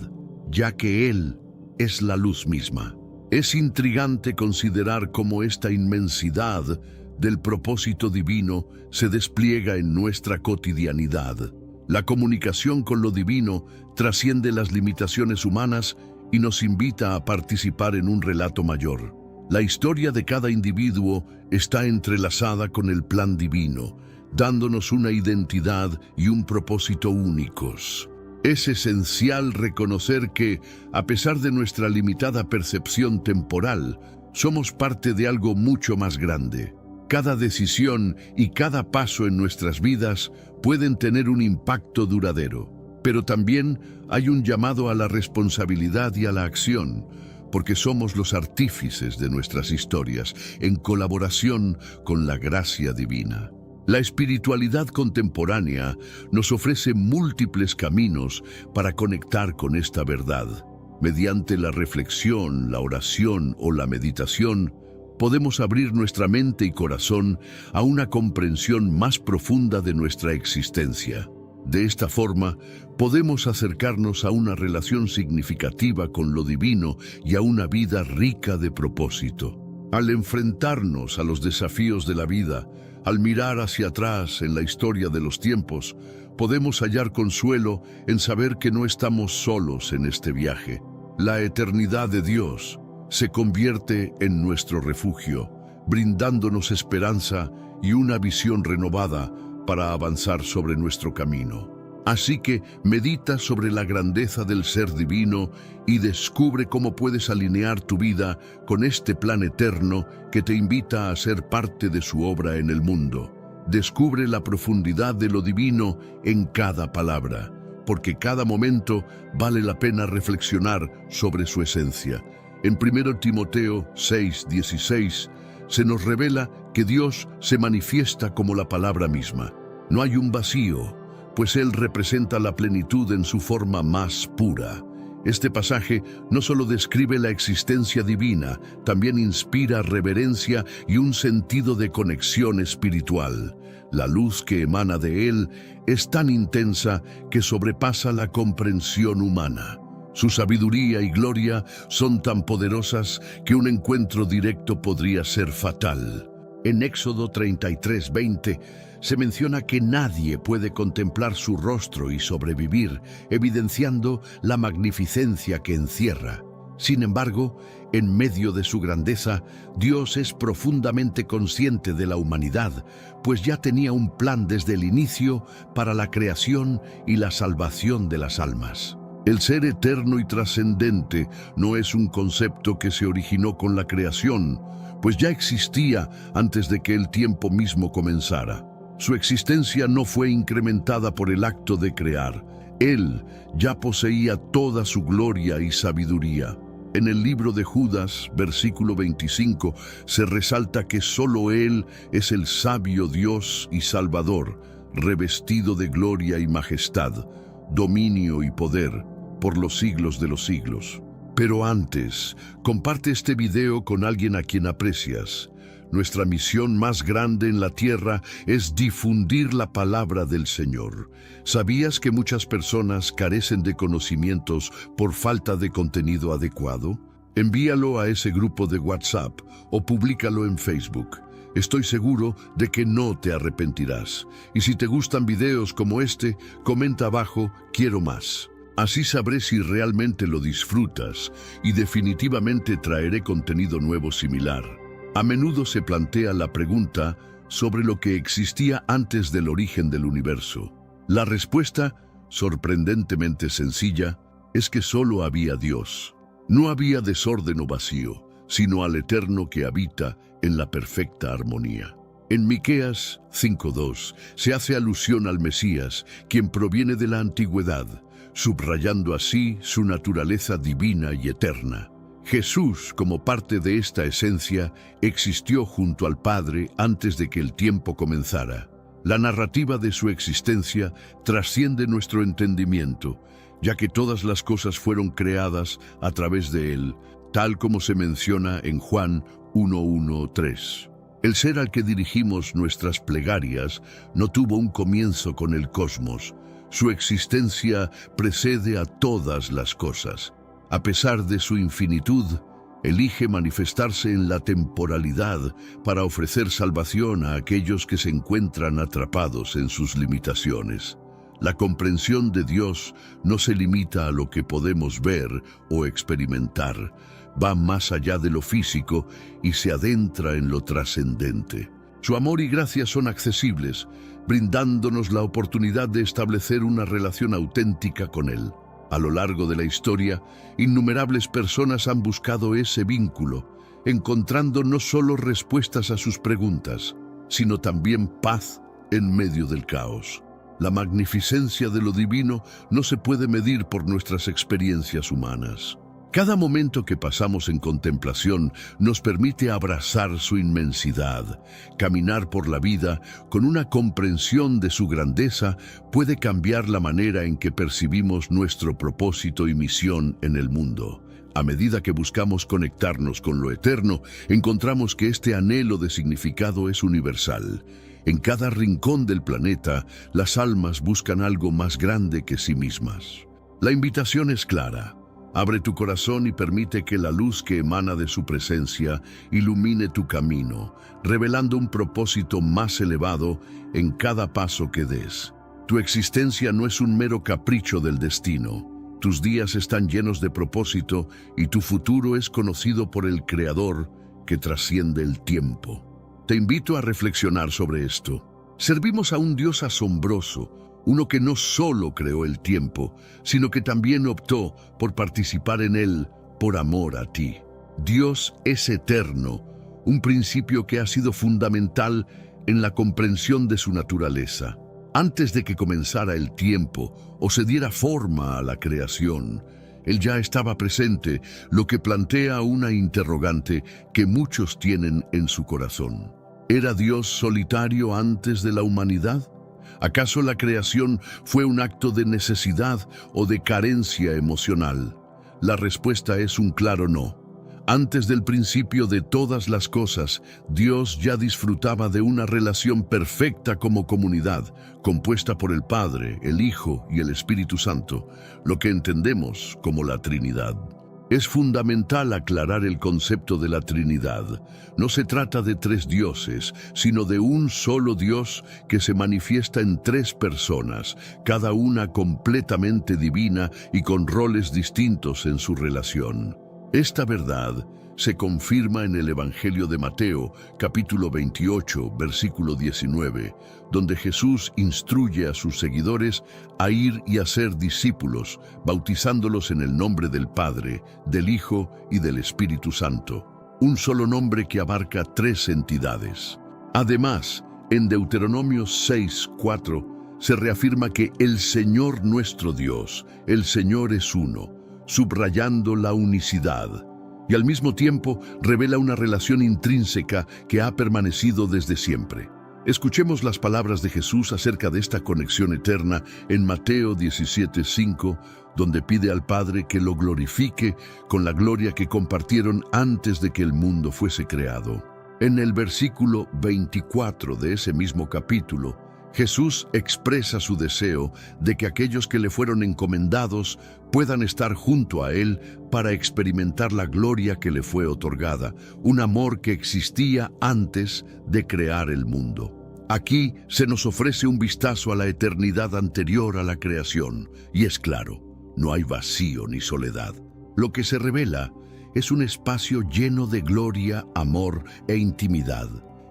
ya que Él es la luz misma. Es intrigante considerar cómo esta inmensidad del propósito divino se despliega en nuestra cotidianidad. La comunicación con lo divino trasciende las limitaciones humanas y nos invita a participar en un relato mayor. La historia de cada individuo está entrelazada con el plan divino, dándonos una identidad y un propósito únicos. Es esencial reconocer que, a pesar de nuestra limitada percepción temporal, somos parte de algo mucho más grande. Cada decisión y cada paso en nuestras vidas pueden tener un impacto duradero, pero también hay un llamado a la responsabilidad y a la acción, porque somos los artífices de nuestras historias, en colaboración con la gracia divina. La espiritualidad contemporánea nos ofrece múltiples caminos para conectar con esta verdad. Mediante la reflexión, la oración o la meditación, podemos abrir nuestra mente y corazón a una comprensión más profunda de nuestra existencia. De esta forma, podemos acercarnos a una relación significativa con lo divino y a una vida rica de propósito. Al enfrentarnos a los desafíos de la vida, al mirar hacia atrás en la historia de los tiempos, podemos hallar consuelo en saber que no estamos solos en este viaje. La eternidad de Dios se convierte en nuestro refugio, brindándonos esperanza y una visión renovada para avanzar sobre nuestro camino. Así que medita sobre la grandeza del ser divino y descubre cómo puedes alinear tu vida con este plan eterno que te invita a ser parte de su obra en el mundo. Descubre la profundidad de lo divino en cada palabra, porque cada momento vale la pena reflexionar sobre su esencia. En 1 Timoteo 6:16 se nos revela que Dios se manifiesta como la palabra misma. No hay un vacío, pues Él representa la plenitud en su forma más pura. Este pasaje no solo describe la existencia divina, también inspira reverencia y un sentido de conexión espiritual. La luz que emana de Él es tan intensa que sobrepasa la comprensión humana. Su sabiduría y gloria son tan poderosas que un encuentro directo podría ser fatal. En Éxodo 33:20 se menciona que nadie puede contemplar su rostro y sobrevivir, evidenciando la magnificencia que encierra. Sin embargo, en medio de su grandeza, Dios es profundamente consciente de la humanidad, pues ya tenía un plan desde el inicio para la creación y la salvación de las almas. El ser eterno y trascendente no es un concepto que se originó con la creación, pues ya existía antes de que el tiempo mismo comenzara. Su existencia no fue incrementada por el acto de crear. Él ya poseía toda su gloria y sabiduría. En el libro de Judas, versículo 25, se resalta que solo Él es el sabio Dios y Salvador, revestido de gloria y majestad, dominio y poder, por los siglos de los siglos. Pero antes, comparte este video con alguien a quien aprecias. Nuestra misión más grande en la tierra es difundir la palabra del Señor. ¿Sabías que muchas personas carecen de conocimientos por falta de contenido adecuado? Envíalo a ese grupo de WhatsApp o públicalo en Facebook. Estoy seguro de que no te arrepentirás. Y si te gustan videos como este, comenta abajo "Quiero más". Así sabré si realmente lo disfrutas y definitivamente traeré contenido nuevo similar. A menudo se plantea la pregunta sobre lo que existía antes del origen del universo. La respuesta, sorprendentemente sencilla, es que solo había Dios. No había desorden o vacío, sino al Eterno que habita en la perfecta armonía. En Miqueas 5:2 se hace alusión al Mesías, quien proviene de la antigüedad, subrayando así su naturaleza divina y eterna. Jesús, como parte de esta esencia, existió junto al Padre antes de que el tiempo comenzara. La narrativa de su existencia trasciende nuestro entendimiento, ya que todas las cosas fueron creadas a través de Él, tal como se menciona en Juan 1:1-3. El ser al que dirigimos nuestras plegarias no tuvo un comienzo con el cosmos. Su existencia precede a todas las cosas. A pesar de su infinitud, elige manifestarse en la temporalidad para ofrecer salvación a aquellos que se encuentran atrapados en sus limitaciones. La comprensión de Dios no se limita a lo que podemos ver o experimentar, va más allá de lo físico y se adentra en lo trascendente. Su amor y gracia son accesibles, brindándonos la oportunidad de establecer una relación auténtica con Él. A lo largo de la historia, innumerables personas han buscado ese vínculo, encontrando no solo respuestas a sus preguntas, sino también paz en medio del caos. La magnificencia de lo divino no se puede medir por nuestras experiencias humanas. Cada momento que pasamos en contemplación nos permite abrazar su inmensidad. Caminar por la vida con una comprensión de su grandeza puede cambiar la manera en que percibimos nuestro propósito y misión en el mundo. A medida que buscamos conectarnos con lo eterno, encontramos que este anhelo de significado es universal. En cada rincón del planeta, las almas buscan algo más grande que sí mismas. La invitación es clara. Abre tu corazón y permite que la luz que emana de su presencia ilumine tu camino, revelando un propósito más elevado en cada paso que des. Tu existencia no es un mero capricho del destino. Tus días están llenos de propósito y tu futuro es conocido por el Creador que trasciende el tiempo. Te invito a reflexionar sobre esto. Servimos a un Dios asombroso, uno que no solo creó el tiempo, sino que también optó por participar en él por amor a ti. Dios es eterno, un principio que ha sido fundamental en la comprensión de su naturaleza. Antes de que comenzara el tiempo o se diera forma a la creación, Él ya estaba presente, lo que plantea una interrogante que muchos tienen en su corazón. ¿Era Dios solitario antes de la humanidad? ¿Acaso la creación fue un acto de necesidad o de carencia emocional? La respuesta es un claro no. Antes del principio de todas las cosas, Dios ya disfrutaba de una relación perfecta como comunidad, compuesta por el Padre, el Hijo y el Espíritu Santo, lo que entendemos como la Trinidad. Es fundamental aclarar el concepto de la Trinidad. No se trata de tres dioses, sino de un solo Dios que se manifiesta en tres personas, cada una completamente divina y con roles distintos en su relación. Esta verdad se confirma en el Evangelio de Mateo, capítulo 28, versículo 19, donde Jesús instruye a sus seguidores a ir y hacer discípulos, bautizándolos en el nombre del Padre, del Hijo y del Espíritu Santo, un solo nombre que abarca tres entidades. Además, en Deuteronomio 6:4 se reafirma que el Señor nuestro Dios, el Señor es uno, subrayando la unicidad. y al mismo tiempo revela una relación intrínseca que ha permanecido desde siempre. Escuchemos las palabras de Jesús acerca de esta conexión eterna en Mateo 17:5, donde pide al Padre que lo glorifique con la gloria que compartieron antes de que el mundo fuese creado. En el versículo 24 de ese mismo capítulo, Jesús expresa su deseo de que aquellos que le fueron encomendados puedan estar junto a Él para experimentar la gloria que le fue otorgada, un amor que existía antes de crear el mundo. Aquí se nos ofrece un vistazo a la eternidad anterior a la creación, y es claro, no hay vacío ni soledad. Lo que se revela es un espacio lleno de gloria, amor e intimidad.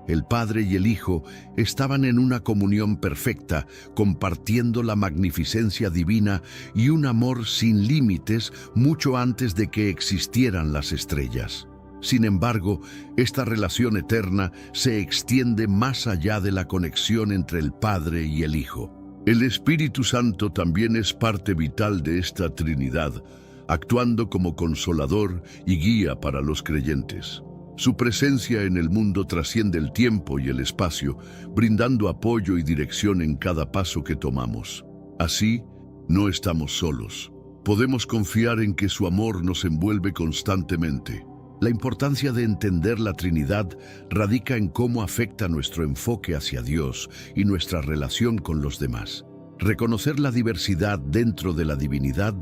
El Padre y el Hijo estaban en una comunión perfecta, compartiendo la magnificencia divina y un amor sin límites mucho antes de que existieran las estrellas. Sin embargo, esta relación eterna se extiende más allá de la conexión entre el Padre y el Hijo. El Espíritu Santo también es parte vital de esta Trinidad, actuando como consolador y guía para los creyentes. Su presencia en el mundo trasciende el tiempo y el espacio, brindando apoyo y dirección en cada paso que tomamos. Así, no estamos solos. Podemos confiar en que su amor nos envuelve constantemente. La importancia de entender la Trinidad radica en cómo afecta nuestro enfoque hacia Dios y nuestra relación con los demás. Reconocer la diversidad dentro de la divinidad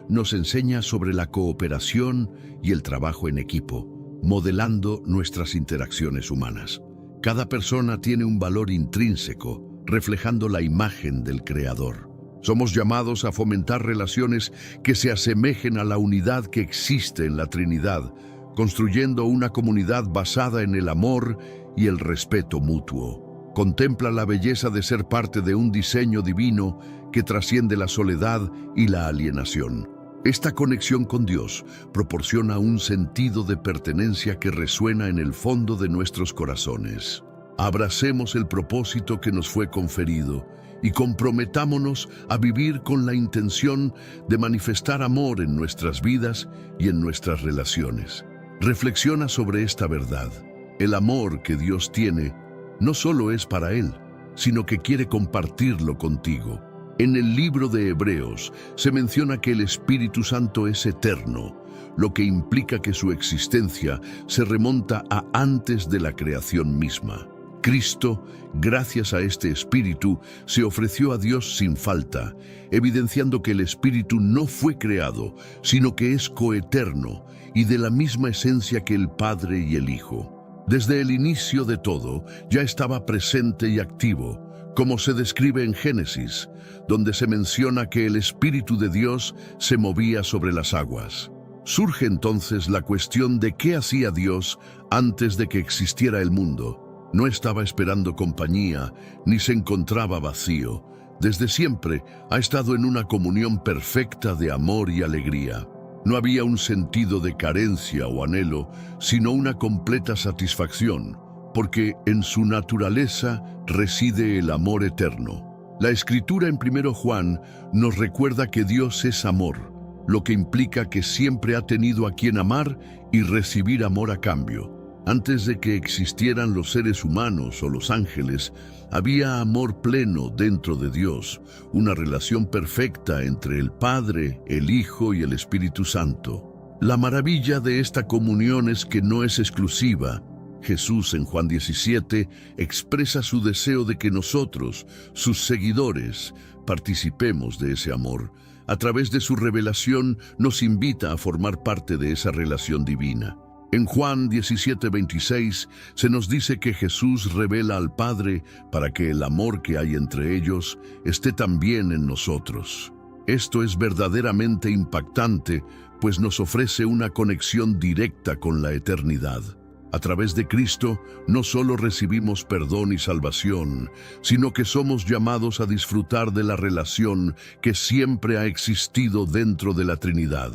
nos enseña sobre la cooperación y el trabajo en equipo, modelando nuestras interacciones humanas. Cada persona tiene un valor intrínseco, reflejando la imagen del Creador. Somos llamados a fomentar relaciones que se asemejen a la unidad que existe en la Trinidad, construyendo una comunidad basada en el amor y el respeto mutuo. Contempla la belleza de ser parte de un diseño divino que trasciende la soledad y la alienación. Esta conexión con Dios proporciona un sentido de pertenencia que resuena en el fondo de nuestros corazones. Abracemos el propósito que nos fue conferido y comprometámonos a vivir con la intención de manifestar amor en nuestras vidas y en nuestras relaciones. Reflexiona sobre esta verdad. El amor que Dios tiene no solo es para Él, sino que quiere compartirlo contigo. En el libro de Hebreos se menciona que el Espíritu Santo es eterno, lo que implica que su existencia se remonta a antes de la creación misma. Cristo, gracias a este Espíritu, se ofreció a Dios sin falta, evidenciando que el Espíritu no fue creado, sino que es coeterno y de la misma esencia que el Padre y el Hijo. Desde el inicio de todo, ya estaba presente y activo, como se describe en Génesis, donde se menciona que el Espíritu de Dios se movía sobre las aguas. Surge entonces la cuestión de qué hacía Dios antes de que existiera el mundo. No estaba esperando compañía, ni se encontraba vacío. Desde siempre ha estado en una comunión perfecta de amor y alegría. No había un sentido de carencia o anhelo, sino una completa satisfacción, porque en su naturaleza reside el amor eterno. La Escritura en 1 Juan nos recuerda que Dios es amor, lo que implica que siempre ha tenido a quien amar y recibir amor a cambio. Antes de que existieran los seres humanos o los ángeles, había amor pleno dentro de Dios, una relación perfecta entre el Padre, el Hijo y el Espíritu Santo. La maravilla de esta comunión es que no es exclusiva. Jesús en Juan 17 expresa su deseo de que nosotros, sus seguidores, participemos de ese amor. A través de su revelación nos invita a formar parte de esa relación divina. En Juan 17:26 se nos dice que Jesús revela al Padre para que el amor que hay entre ellos esté también en nosotros. Esto es verdaderamente impactante, pues nos ofrece una conexión directa con la eternidad. A través de Cristo, no solo recibimos perdón y salvación, sino que somos llamados a disfrutar de la relación que siempre ha existido dentro de la Trinidad.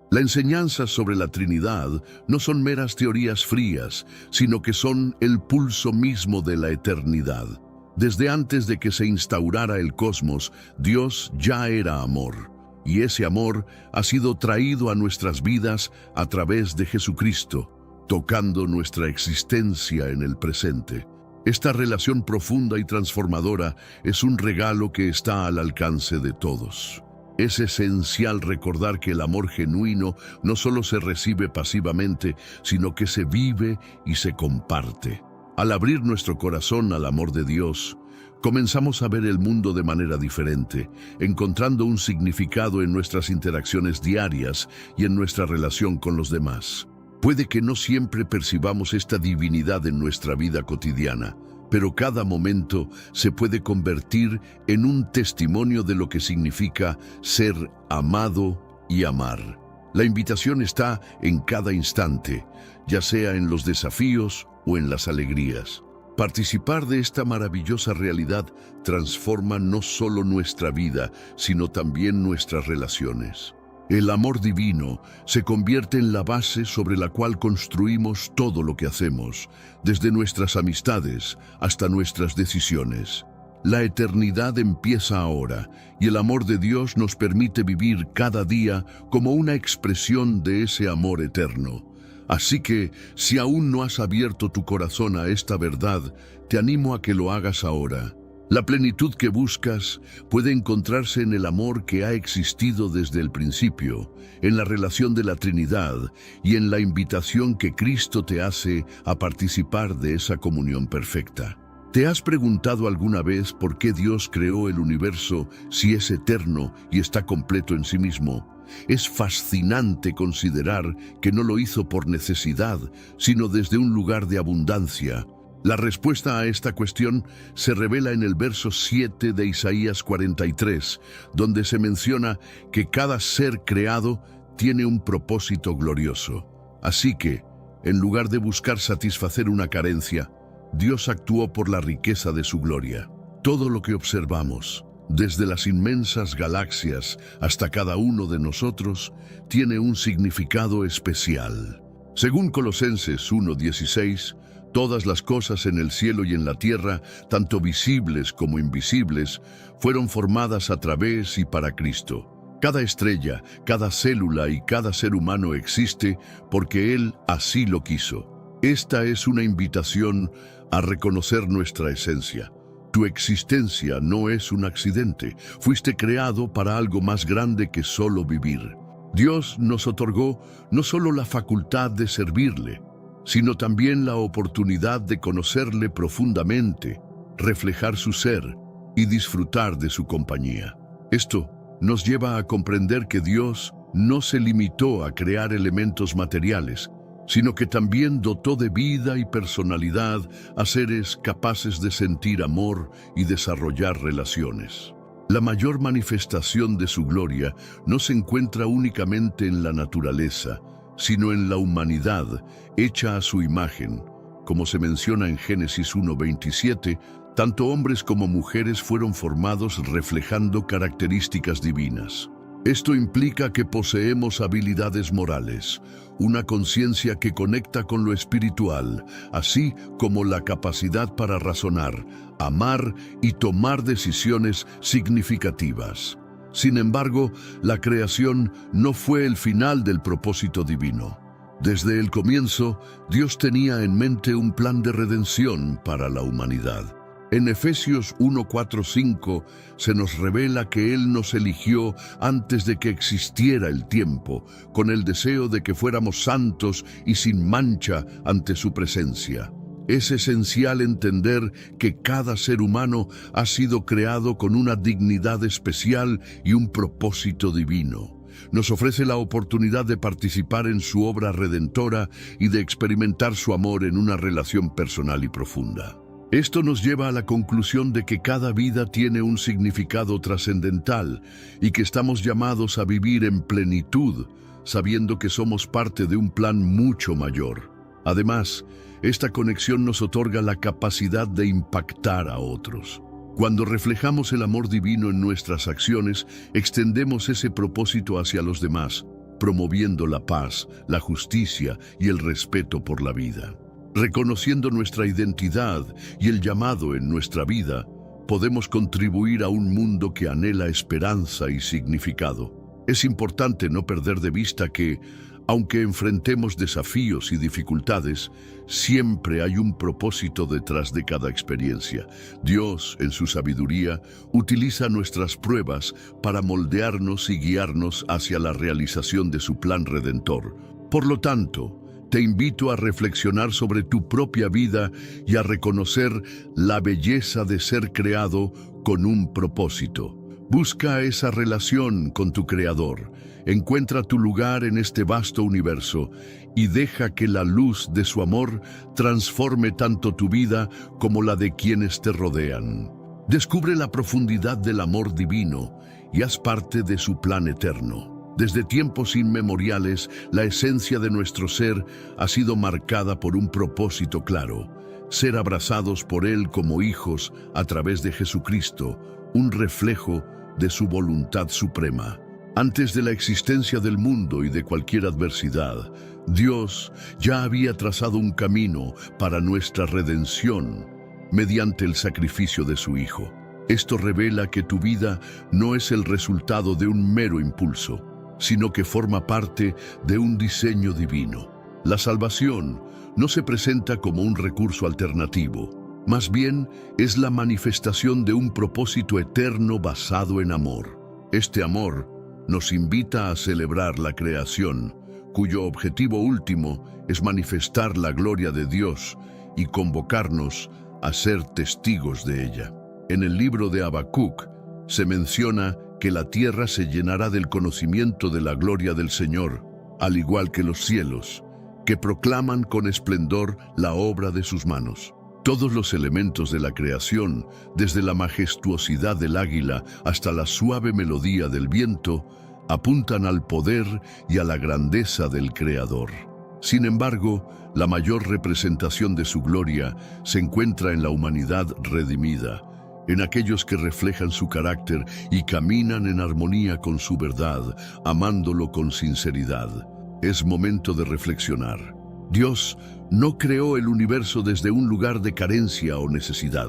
La enseñanza sobre la Trinidad no son meras teorías frías, sino que son el pulso mismo de la eternidad. Desde antes de que se instaurara el cosmos, Dios ya era amor. y ese amor ha sido traído a nuestras vidas a través de Jesucristo, tocando nuestra existencia en el presente. Esta relación profunda y transformadora es un regalo que está al alcance de todos. Es esencial recordar que el amor genuino no solo se recibe pasivamente, sino que se vive y se comparte. Al abrir nuestro corazón al amor de Dios, comenzamos a ver el mundo de manera diferente, encontrando un significado en nuestras interacciones diarias y en nuestra relación con los demás. Puede que no siempre percibamos esta divinidad en nuestra vida cotidiana, pero cada momento se puede convertir en un testimonio de lo que significa ser amado y amar. La invitación está en cada instante, ya sea en los desafíos o en las alegrías. Participar de esta maravillosa realidad transforma no solo nuestra vida, sino también nuestras relaciones. El amor divino se convierte en la base sobre la cual construimos todo lo que hacemos, desde nuestras amistades hasta nuestras decisiones. La eternidad empieza ahora, y el amor de Dios nos permite vivir cada día como una expresión de ese amor eterno. Así que, si aún no has abierto tu corazón a esta verdad, te animo a que lo hagas ahora. La plenitud que buscas puede encontrarse en el amor que ha existido desde el principio, en la relación de la Trinidad y en la invitación que Cristo te hace a participar de esa comunión perfecta. ¿Te has preguntado alguna vez por qué Dios creó el universo si es eterno y está completo en sí mismo? Es fascinante considerar que no lo hizo por necesidad, sino desde un lugar de abundancia. La respuesta a esta cuestión se revela en el verso 7 de Isaías 43, donde se menciona que cada ser creado tiene un propósito glorioso. Así que, en lugar de buscar satisfacer una carencia, Dios actuó por la riqueza de su gloria. Todo lo que observamos, desde las inmensas galaxias hasta cada uno de nosotros, tiene un significado especial. Según Colosenses 1:16, todas las cosas en el cielo y en la tierra, tanto visibles como invisibles, fueron formadas a través y para Cristo. Cada estrella, cada célula y cada ser humano existe porque Él así lo quiso. Esta es una invitación a reconocer nuestra esencia. Tu existencia no es un accidente. Fuiste creado para algo más grande que solo vivir. Dios nos otorgó no solo la facultad de servirle, sino también la oportunidad de conocerle profundamente, reflejar su ser y disfrutar de su compañía. Esto nos lleva a comprender que Dios no se limitó a crear elementos materiales, sino que también dotó de vida y personalidad a seres capaces de sentir amor y desarrollar relaciones. La mayor manifestación de su gloria no se encuentra únicamente en la naturaleza, sino en la humanidad, hecha a su imagen. Como se menciona en Génesis 1:27, tanto hombres como mujeres fueron formados reflejando características divinas. Esto implica que poseemos habilidades morales, una conciencia que conecta con lo espiritual, así como la capacidad para razonar, amar y tomar decisiones significativas. Sin embargo, la creación no fue el final del propósito divino. Desde el comienzo, Dios tenía en mente un plan de redención para la humanidad. En Efesios 1:4-5 se nos revela que Él nos eligió antes de que existiera el tiempo, con el deseo de que fuéramos santos y sin mancha ante su presencia. Es esencial entender que cada ser humano ha sido creado con una dignidad especial y un propósito divino. Nos ofrece la oportunidad de participar en su obra redentora y de experimentar su amor en una relación personal y profunda. Esto nos lleva a la conclusión de que cada vida tiene un significado trascendental y que estamos llamados a vivir en plenitud, sabiendo que somos parte de un plan mucho mayor. Además, esta conexión nos otorga la capacidad de impactar a otros. Cuando reflejamos el amor divino en nuestras acciones, extendemos ese propósito hacia los demás, promoviendo la paz, la justicia y el respeto por la vida. Reconociendo nuestra identidad y el llamado en nuestra vida, podemos contribuir a un mundo que anhela esperanza y significado. Es importante no perder de vista que, aunque enfrentemos desafíos y dificultades, siempre hay un propósito detrás de cada experiencia. Dios, en su sabiduría, utiliza nuestras pruebas para moldearnos y guiarnos hacia la realización de su plan redentor. Por lo tanto, te invito a reflexionar sobre tu propia vida y a reconocer la belleza de ser creado con un propósito. Busca esa relación con tu Creador. Encuentra tu lugar en este vasto universo y deja que la luz de su amor transforme tanto tu vida como la de quienes te rodean. Descubre la profundidad del amor divino y haz parte de su plan eterno. Desde tiempos inmemoriales, la esencia de nuestro ser ha sido marcada por un propósito claro: ser abrazados por Él como hijos a través de Jesucristo, un reflejo de su voluntad suprema. Antes de la existencia del mundo y de cualquier adversidad, Dios ya había trazado un camino para nuestra redención mediante el sacrificio de su Hijo. Esto revela que tu vida no es el resultado de un mero impulso, sino que forma parte de un diseño divino. La salvación no se presenta como un recurso alternativo, más bien es la manifestación de un propósito eterno basado en amor. Este amor nos invita a celebrar la creación, cuyo objetivo último es manifestar la gloria de Dios y convocarnos a ser testigos de ella. En el libro de Habacuc se menciona que la tierra se llenará del conocimiento de la gloria del Señor, al igual que los cielos, que proclaman con esplendor la obra de sus manos. Todos los elementos de la creación, desde la majestuosidad del águila hasta la suave melodía del viento, apuntan al poder y a la grandeza del Creador. Sin embargo, la mayor representación de su gloria se encuentra en la humanidad redimida, en aquellos que reflejan su carácter y caminan en armonía con su verdad, amándolo con sinceridad. Es momento de reflexionar. Dios no creó el universo desde un lugar de carencia o necesidad.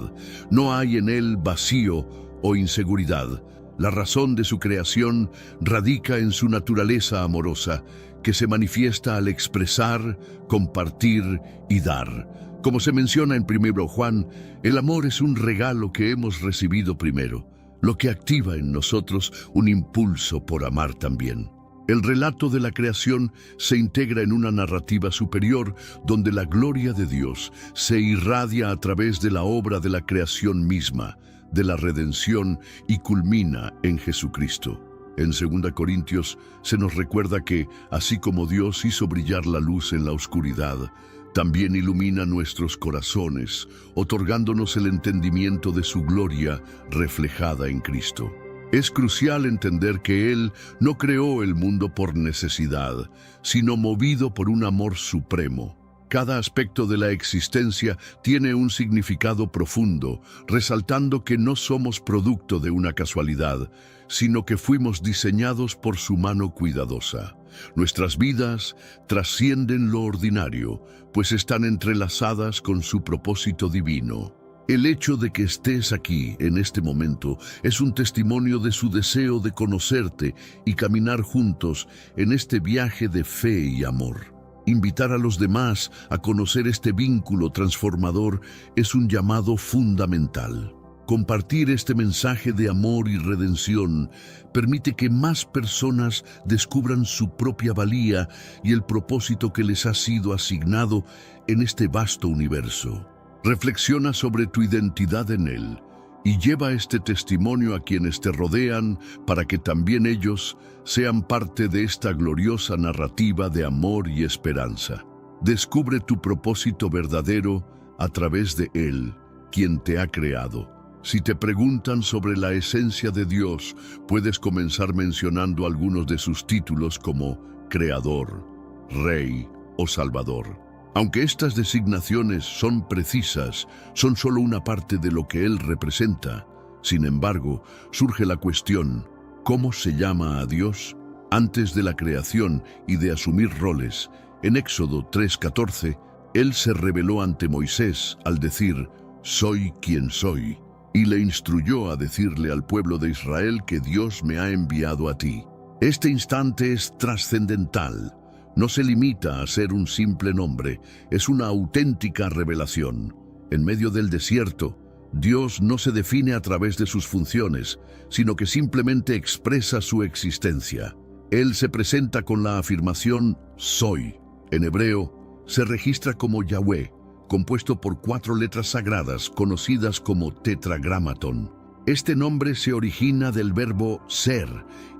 No hay en él vacío o inseguridad. La razón de su creación radica en su naturaleza amorosa, que se manifiesta al expresar, compartir y dar. Como se menciona en 1 Juan, el amor es un regalo que hemos recibido primero, lo que activa en nosotros un impulso por amar también. El relato de la creación se integra en una narrativa superior donde la gloria de Dios se irradia a través de la obra de la creación misma, de la redención, y culmina en Jesucristo. En 2 Corintios se nos recuerda que, así como Dios hizo brillar la luz en la oscuridad, también ilumina nuestros corazones, otorgándonos el entendimiento de su gloria reflejada en Cristo. Es crucial entender que Él no creó el mundo por necesidad, sino movido por un amor supremo. Cada aspecto de la existencia tiene un significado profundo, resaltando que no somos producto de una casualidad, sino que fuimos diseñados por su mano cuidadosa. Nuestras vidas trascienden lo ordinario, pues están entrelazadas con su propósito divino. El hecho de que estés aquí en este momento es un testimonio de su deseo de conocerte y caminar juntos en este viaje de fe y amor. Invitar a los demás a conocer este vínculo transformador es un llamado fundamental. Compartir este mensaje de amor y redención permite que más personas descubran su propia valía y el propósito que les ha sido asignado en este vasto universo. Reflexiona sobre tu identidad en Él y lleva este testimonio a quienes te rodean para que también ellos sean parte de esta gloriosa narrativa de amor y esperanza. Descubre tu propósito verdadero a través de Él, quien te ha creado. Si te preguntan sobre la esencia de Dios, puedes comenzar mencionando algunos de sus títulos como Creador, Rey o Salvador. Aunque estas designaciones son precisas, son solo una parte de lo que Él representa. Sin embargo, surge la cuestión: ¿cómo se llama a Dios? Antes de la creación y de asumir roles, en Éxodo 3:14, Él se reveló ante Moisés al decir: «Soy quien soy», y le instruyó a decirle al pueblo de Israel que Dios me ha enviado a ti. Este instante es trascendental. No se limita a ser un simple nombre, es una auténtica revelación. En medio del desierto, Dios no se define a través de sus funciones, sino que simplemente expresa su existencia. Él se presenta con la afirmación «soy». En hebreo, se registra como Yahweh, compuesto por 4 letras sagradas conocidas como tetragramatón. Este nombre se origina del verbo ser,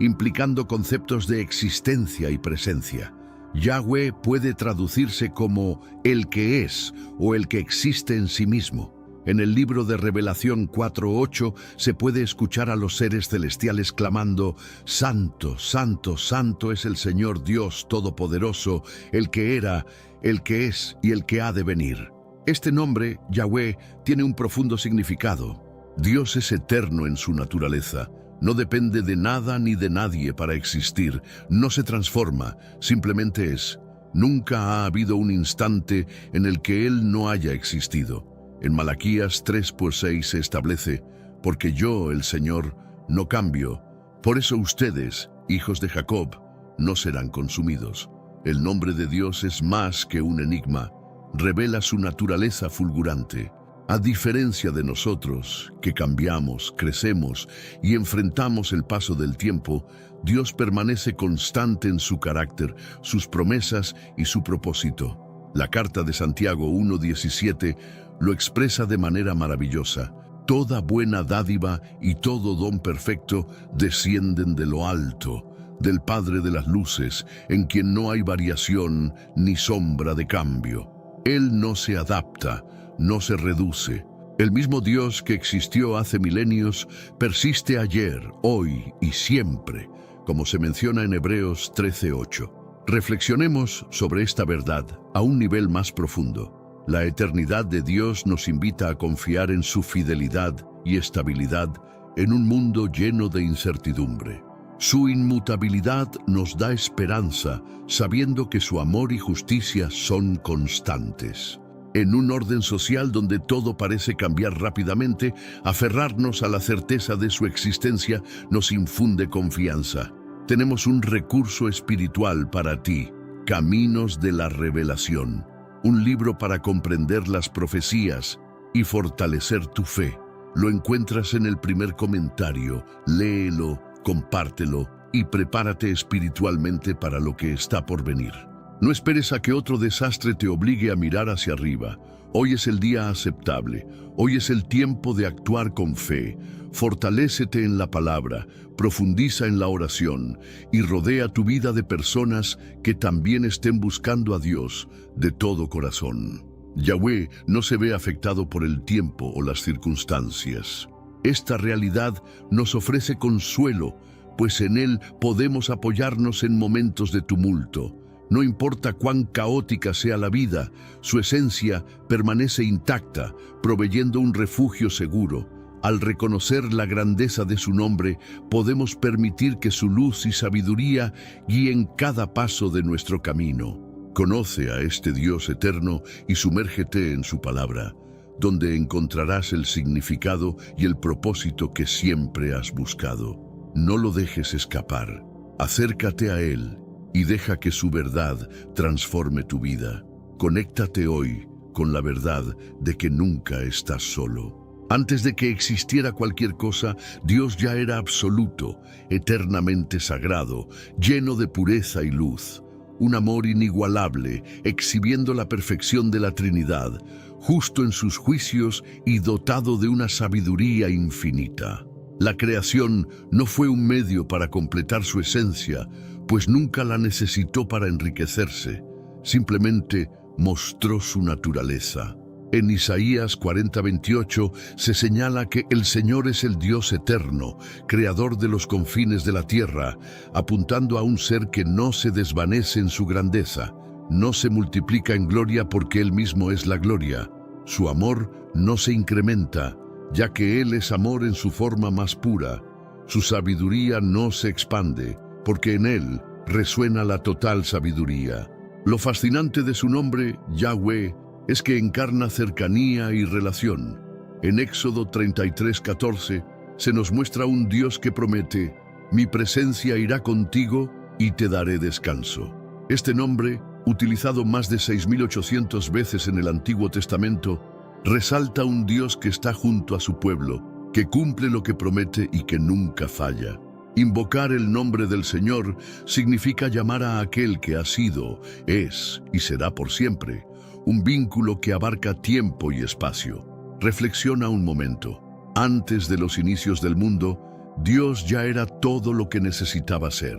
implicando conceptos de existencia y presencia. Yahweh puede traducirse como el que es o el que existe en sí mismo. En el libro de Revelación 4:8 se puede escuchar a los seres celestiales clamando: «Santo, santo, santo es el Señor Dios Todopoderoso, el que era, el que es y el que ha de venir». Este nombre, Yahweh, tiene un profundo significado. Dios es eterno en su naturaleza. No depende de nada ni de nadie para existir. No se transforma, simplemente es. Nunca ha habido un instante en el que Él no haya existido. En Malaquías 3:6 se establece: «Porque yo, el Señor, no cambio. Por eso ustedes, hijos de Jacob, no serán consumidos». El nombre de Dios es más que un enigma. Revela su naturaleza fulgurante. A diferencia de nosotros, que cambiamos, crecemos y enfrentamos el paso del tiempo, Dios permanece constante en su carácter, sus promesas y su propósito. La carta de Santiago 1:17 lo expresa de manera maravillosa. Toda buena dádiva y todo don perfecto descienden de lo alto, del Padre de las luces, en quien no hay variación ni sombra de cambio. Él no se adapta, no se reduce. El mismo Dios que existió hace milenios persiste ayer, hoy y siempre, como se menciona en Hebreos 13:8. Reflexionemos sobre esta verdad a un nivel más profundo. La eternidad de Dios nos invita a confiar en su fidelidad y estabilidad en un mundo lleno de incertidumbre. Su inmutabilidad nos da esperanza, sabiendo que su amor y justicia son constantes. En un orden social donde todo parece cambiar rápidamente, aferrarnos a la certeza de su existencia nos infunde confianza. Tenemos un recurso espiritual para ti: Caminos de la Revelación, un libro para comprender las profecías y fortalecer tu fe. Lo encuentras en el primer comentario. Léelo, compártelo y prepárate espiritualmente para lo que está por venir. No esperes a que otro desastre te obligue a mirar hacia arriba. Hoy es el día aceptable. Hoy es el tiempo de actuar con fe. Fortalécete en la palabra, profundiza en la oración y rodea tu vida de personas que también estén buscando a Dios de todo corazón. Yahweh no se ve afectado por el tiempo o las circunstancias. Esta realidad nos ofrece consuelo, pues en Él podemos apoyarnos en momentos de tumulto. No importa cuán caótica sea la vida, su esencia permanece intacta, proveyendo un refugio seguro. Al reconocer la grandeza de su nombre, podemos permitir que su luz y sabiduría guíen cada paso de nuestro camino. Conoce a este Dios eterno y sumérgete en su palabra, donde encontrarás el significado y el propósito que siempre has buscado. No lo dejes escapar. Acércate a Él y deja que su verdad transforme tu vida. Conéctate hoy con la verdad de que nunca estás solo. Antes de que existiera cualquier cosa, Dios ya era absoluto, eternamente sagrado, lleno de pureza y luz. Un amor inigualable, exhibiendo la perfección de la Trinidad, justo en sus juicios y dotado de una sabiduría infinita. La creación no fue un medio para completar su esencia, pues nunca la necesitó para enriquecerse. Simplemente mostró su naturaleza. En Isaías 40:28 se señala que el Señor es el Dios eterno, creador de los confines de la tierra, apuntando a un ser que no se desvanece en su grandeza, no se multiplica en gloria porque Él mismo es la gloria. Su amor no se incrementa, ya que Él es amor en su forma más pura. Su sabiduría no se expande, porque en Él resuena la total sabiduría. Lo fascinante de su nombre, Yahweh, es que encarna cercanía y relación. En Éxodo 33:14 se nos muestra un Dios que promete: Mi presencia irá contigo y te daré descanso. Este nombre, utilizado más de 6.800 veces en el Antiguo Testamento, resalta un Dios que está junto a su pueblo, que cumple lo que promete y que nunca falla. Invocar el nombre del Señor significa llamar a aquel que ha sido, es y será por siempre, un vínculo que abarca tiempo y espacio. Reflexiona un momento. Antes de los inicios del mundo, Dios ya era todo lo que necesitaba ser.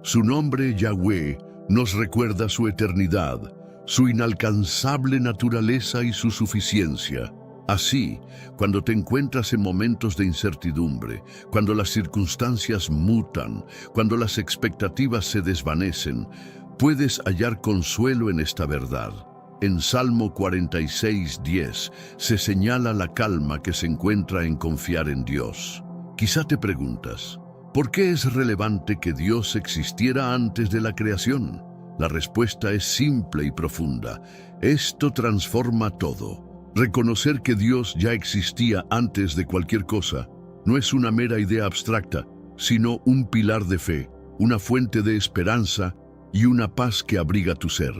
Su nombre, Yahweh, nos recuerda su eternidad, su inalcanzable naturaleza y su suficiencia. Así, cuando te encuentras en momentos de incertidumbre, cuando las circunstancias mutan, cuando las expectativas se desvanecen, puedes hallar consuelo en esta verdad. En Salmo 46:10 se señala la calma que se encuentra en confiar en Dios. Quizá te preguntas, ¿por qué es relevante que Dios existiera antes de la creación? La respuesta es simple y profunda. Esto transforma todo. Reconocer que Dios ya existía antes de cualquier cosa no es una mera idea abstracta, sino un pilar de fe, una fuente de esperanza y una paz que abriga tu ser.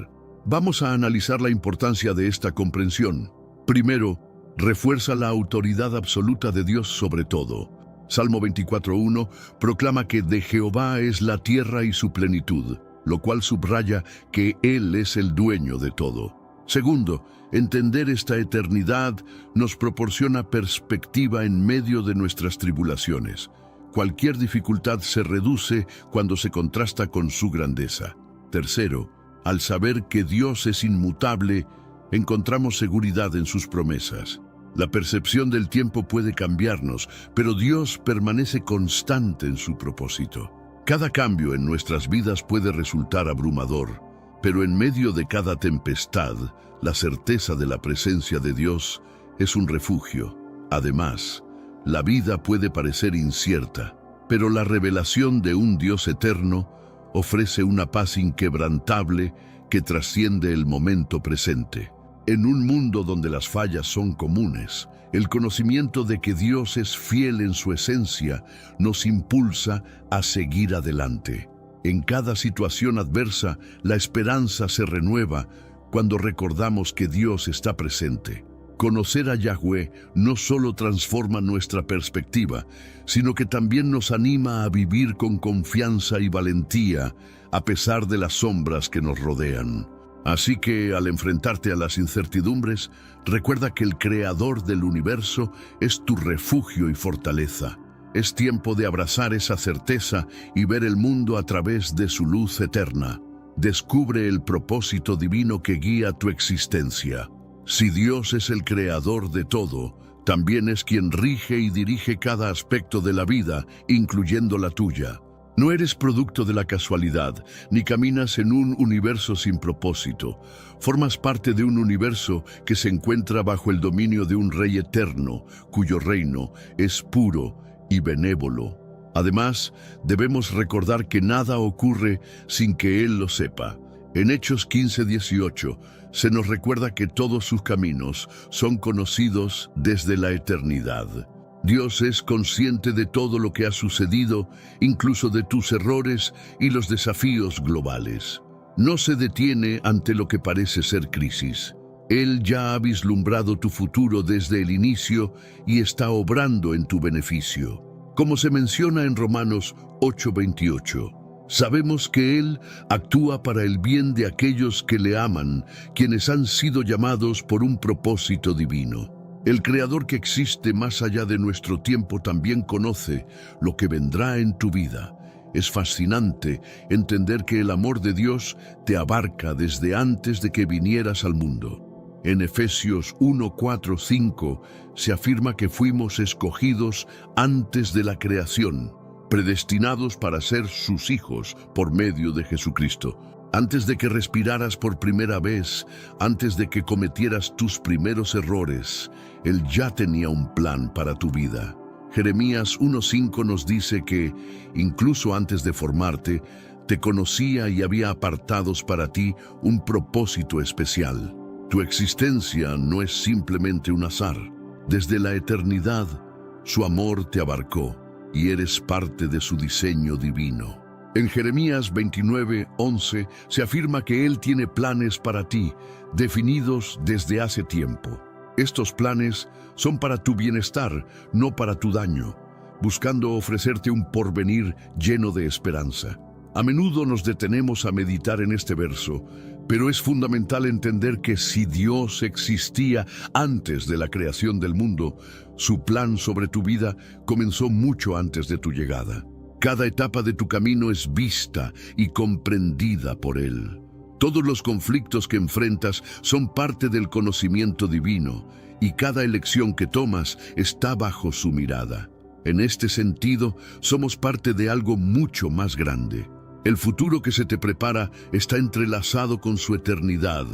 Vamos a analizar la importancia de esta comprensión. Primero, refuerza la autoridad absoluta de Dios sobre todo. Salmo 24:1 proclama que de Jehová es la tierra y su plenitud, lo cual subraya que Él es el dueño de todo. Segundo, entender esta eternidad nos proporciona perspectiva en medio de nuestras tribulaciones. Cualquier dificultad se reduce cuando se contrasta con su grandeza. Tercero, al saber que Dios es inmutable, encontramos seguridad en sus promesas. La percepción del tiempo puede cambiarnos, pero Dios permanece constante en su propósito. Cada cambio en nuestras vidas puede resultar abrumador, pero en medio de cada tempestad, la certeza de la presencia de Dios es un refugio. Además, la vida puede parecer incierta, pero la revelación de un Dios eterno ofrece una paz inquebrantable que trasciende el momento presente. En un mundo donde las fallas son comunes, el conocimiento de que Dios es fiel en su esencia nos impulsa a seguir adelante. En cada situación adversa, la esperanza se renueva cuando recordamos que Dios está presente. Conocer a Yahweh no solo transforma nuestra perspectiva, sino que también nos anima a vivir con confianza y valentía a pesar de las sombras que nos rodean. Así que, al enfrentarte a las incertidumbres, recuerda que el Creador del universo es tu refugio y fortaleza. Es tiempo de abrazar esa certeza y ver el mundo a través de su luz eterna. Descubre el propósito divino que guía tu existencia. Si Dios es el creador de todo, también es quien rige y dirige cada aspecto de la vida, incluyendo la tuya. No eres producto de la casualidad, ni caminas en un universo sin propósito. Formas parte de un universo que se encuentra bajo el dominio de un Rey eterno, cuyo reino es puro y benévolo. Además, debemos recordar que nada ocurre sin que Él lo sepa. En Hechos 15:18 se nos recuerda que todos sus caminos son conocidos desde la eternidad. Dios es consciente de todo lo que ha sucedido, incluso de tus errores y los desafíos globales. No se detiene ante lo que parece ser crisis. Él ya ha vislumbrado tu futuro desde el inicio y está obrando en tu beneficio. Como se menciona en Romanos 8:28, sabemos que Él actúa para el bien de aquellos que le aman, quienes han sido llamados por un propósito divino. El Creador que existe más allá de nuestro tiempo también conoce lo que vendrá en tu vida. Es fascinante entender que el amor de Dios te abarca desde antes de que vinieras al mundo. En Efesios 1:4-5 se afirma que fuimos escogidos antes de la creación, predestinados para ser sus hijos por medio de Jesucristo. Antes de que respiraras por primera vez, antes de que cometieras tus primeros errores, Él ya tenía un plan para tu vida. Jeremías 1:5 nos dice que, incluso antes de formarte, te conocía y había apartados para ti un propósito especial. Tu existencia no es simplemente un azar. Desde la eternidad, su amor te abarcó. y eres parte de su diseño divino. En Jeremías 29:11 se afirma que Él tiene planes para ti, definidos desde hace tiempo. Estos planes son para tu bienestar, no para tu daño, buscando ofrecerte un porvenir lleno de esperanza. A menudo nos detenemos a meditar en este verso, pero es fundamental entender que si Dios existía antes de la creación del mundo, su plan sobre tu vida comenzó mucho antes de tu llegada. Cada etapa de tu camino es vista y comprendida por Él. Todos los conflictos que enfrentas son parte del conocimiento divino, y cada elección que tomas está bajo su mirada. En este sentido, somos parte de algo mucho más grande. El futuro que se te prepara está entrelazado con su eternidad,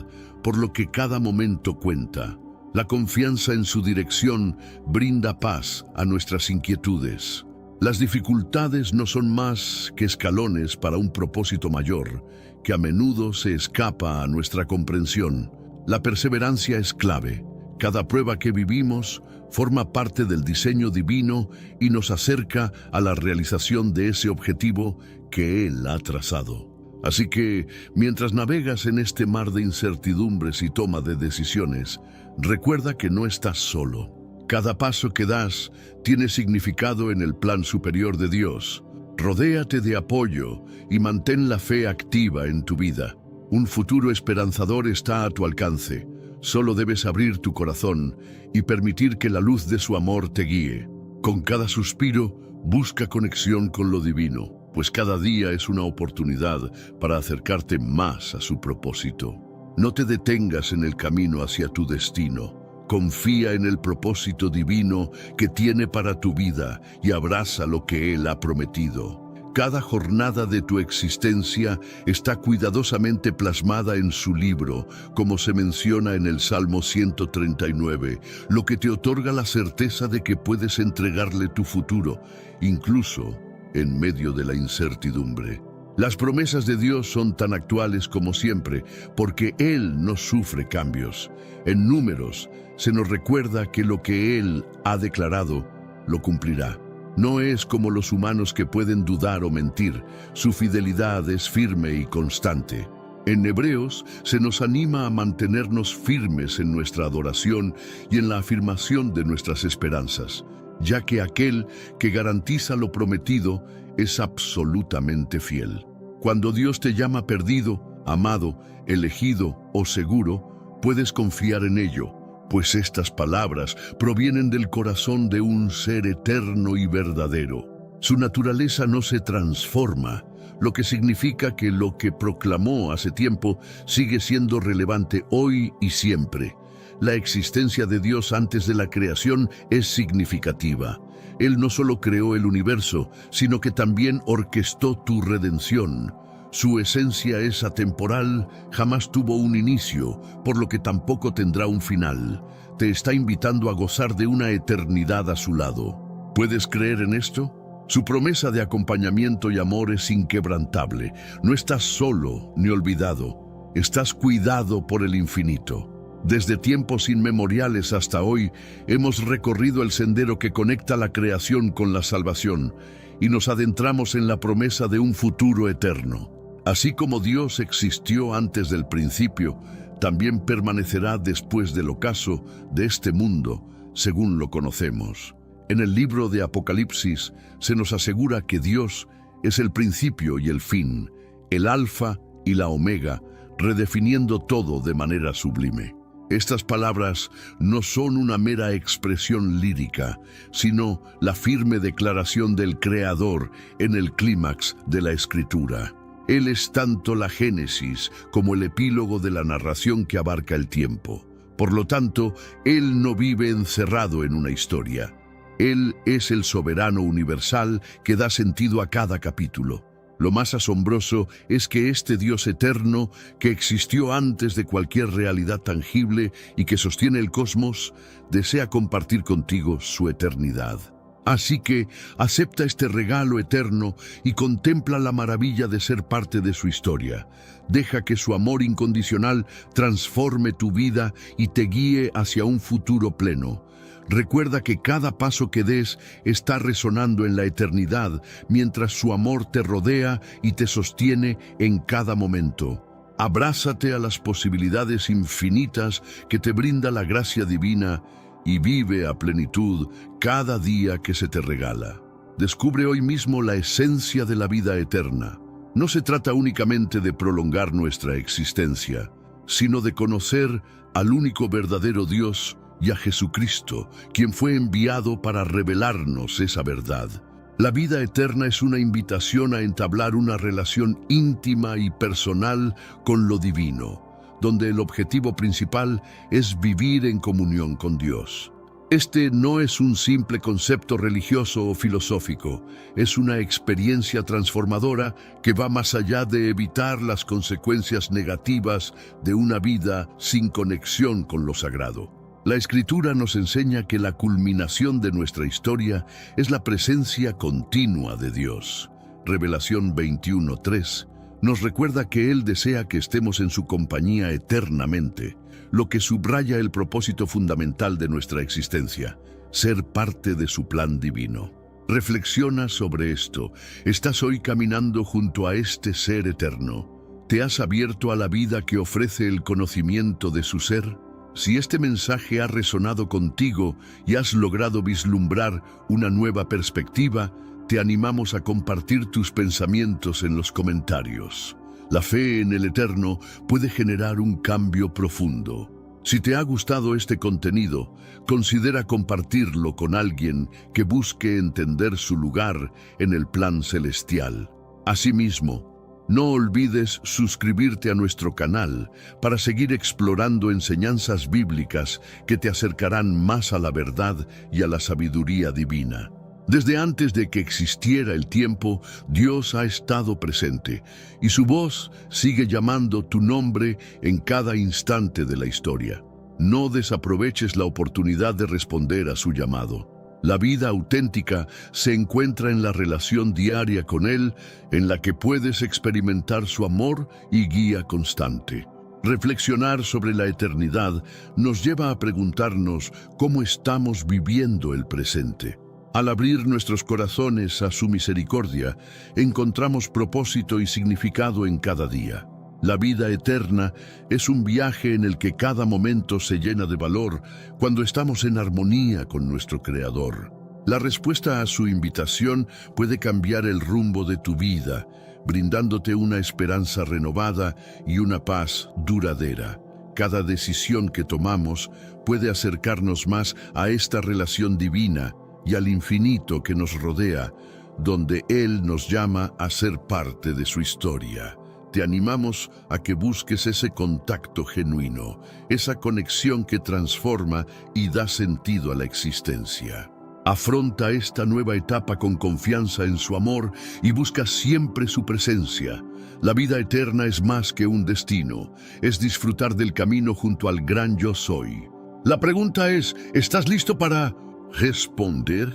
por lo que cada momento cuenta. La confianza en su dirección brinda paz a nuestras inquietudes. Las dificultades no son más que escalones para un propósito mayor, que a menudo se escapa a nuestra comprensión. La perseverancia es clave. Cada prueba que vivimos forma parte del diseño divino y nos acerca a la realización de ese objetivo que Él ha trazado. Así que, mientras navegas en este mar de incertidumbres y toma de decisiones, recuerda que no estás solo. Cada paso que das tiene significado en el plan superior de Dios. Rodéate de apoyo y mantén la fe activa en tu vida. Un futuro esperanzador está a tu alcance. Solo debes abrir tu corazón y permitir que la luz de su amor te guíe. Con cada suspiro, busca conexión con lo divino, pues cada día es una oportunidad para acercarte más a su propósito. No te detengas en el camino hacia tu destino. Confía en el propósito divino que tiene para tu vida y abraza lo que Él ha prometido. Cada jornada de tu existencia está cuidadosamente plasmada en su libro, como se menciona en el Salmo 139, lo que te otorga la certeza de que puedes entregarle tu futuro, incluso en medio de la incertidumbre. Las promesas de Dios son tan actuales como siempre, porque Él no sufre cambios. En Números se nos recuerda que lo que Él ha declarado, lo cumplirá. No es como los humanos que pueden dudar o mentir. Su fidelidad es firme y constante. En Hebreos se nos anima a mantenernos firmes en nuestra adoración y en la afirmación de nuestras esperanzas, ya que aquel que garantiza lo prometido es absolutamente fiel. Cuando Dios te llama perdido, amado, elegido o seguro, puedes confiar en ello, pues estas palabras provienen del corazón de un ser eterno y verdadero. Su naturaleza no se transforma, lo que significa que lo que proclamó hace tiempo sigue siendo relevante hoy y siempre. La existencia de Dios antes de la creación es significativa. Él no solo creó el universo, sino que también orquestó tu redención. Su esencia es atemporal, jamás tuvo un inicio, por lo que tampoco tendrá un final. Te está invitando a gozar de una eternidad a su lado. ¿Puedes creer en esto? Su promesa de acompañamiento y amor es inquebrantable. No estás solo ni olvidado. Estás cuidado por el infinito. Desde tiempos inmemoriales hasta hoy, hemos recorrido el sendero que conecta la creación con la salvación y nos adentramos en la promesa de un futuro eterno. Así como Dios existió antes del principio, también permanecerá después del ocaso de este mundo, según lo conocemos. En el libro de Apocalipsis se nos asegura que Dios es el principio y el fin, el alfa y la omega, redefiniendo todo de manera sublime. Estas palabras no son una mera expresión lírica, sino la firme declaración del Creador en el clímax de la Escritura. Él es tanto la génesis como el epílogo de la narración que abarca el tiempo. Por lo tanto, Él no vive encerrado en una historia. Él es el soberano universal que da sentido a cada capítulo. Lo más asombroso es que este Dios eterno, que existió antes de cualquier realidad tangible y que sostiene el cosmos, desea compartir contigo su eternidad. Así que acepta este regalo eterno y contempla la maravilla de ser parte de su historia. Deja que su amor incondicional transforme tu vida y te guíe hacia un futuro pleno. Recuerda que cada paso que des está resonando en la eternidad, mientras su amor te rodea y te sostiene en cada momento. Abrázate a las posibilidades infinitas que te brinda la gracia divina y vive a plenitud cada día que se te regala. Descubre hoy mismo la esencia de la vida eterna. No se trata únicamente de prolongar nuestra existencia, sino de conocer al único verdadero Dios y a Jesucristo, quien fue enviado para revelarnos esa verdad. La vida eterna es una invitación a entablar una relación íntima y personal con lo divino, donde el objetivo principal es vivir en comunión con Dios. Este no es un simple concepto religioso o filosófico, es una experiencia transformadora que va más allá de evitar las consecuencias negativas de una vida sin conexión con lo sagrado. La Escritura nos enseña que la culminación de nuestra historia es la presencia continua de Dios. Revelación 21:3 nos recuerda que Él desea que estemos en su compañía eternamente, lo que subraya el propósito fundamental de nuestra existencia, ser parte de su plan divino. Reflexiona sobre esto. ¿Estás hoy caminando junto a este ser eterno? ¿Te has abierto a la vida que ofrece el conocimiento de su ser? Si este mensaje ha resonado contigo y has logrado vislumbrar una nueva perspectiva, te animamos a compartir tus pensamientos en los comentarios. La fe en el Eterno puede generar un cambio profundo. Si te ha gustado este contenido, considera compartirlo con alguien que busque entender su lugar en el plan celestial. Asimismo, no olvides suscribirte a nuestro canal para seguir explorando enseñanzas bíblicas que te acercarán más a la verdad y a la sabiduría divina. Desde antes de que existiera el tiempo, Dios ha estado presente y su voz sigue llamando tu nombre en cada instante de la historia. No desaproveches la oportunidad de responder a su llamado. La vida auténtica se encuentra en la relación diaria con Él, en la que puedes experimentar su amor y guía constante. Reflexionar sobre la eternidad nos lleva a preguntarnos cómo estamos viviendo el presente. Al abrir nuestros corazones a su misericordia, encontramos propósito y significado en cada día. La vida eterna es un viaje en el que cada momento se llena de valor cuando estamos en armonía con nuestro Creador. La respuesta a su invitación puede cambiar el rumbo de tu vida, brindándote una esperanza renovada y una paz duradera. Cada decisión que tomamos puede acercarnos más a esta relación divina y al infinito que nos rodea, donde Él nos llama a ser parte de su historia. Te animamos a que busques ese contacto genuino, esa conexión que transforma y da sentido a la existencia. Afronta esta nueva etapa con confianza en su amor y busca siempre su presencia. La vida eterna es más que un destino, es disfrutar del camino junto al gran Yo Soy. La pregunta es, ¿estás listo para responder?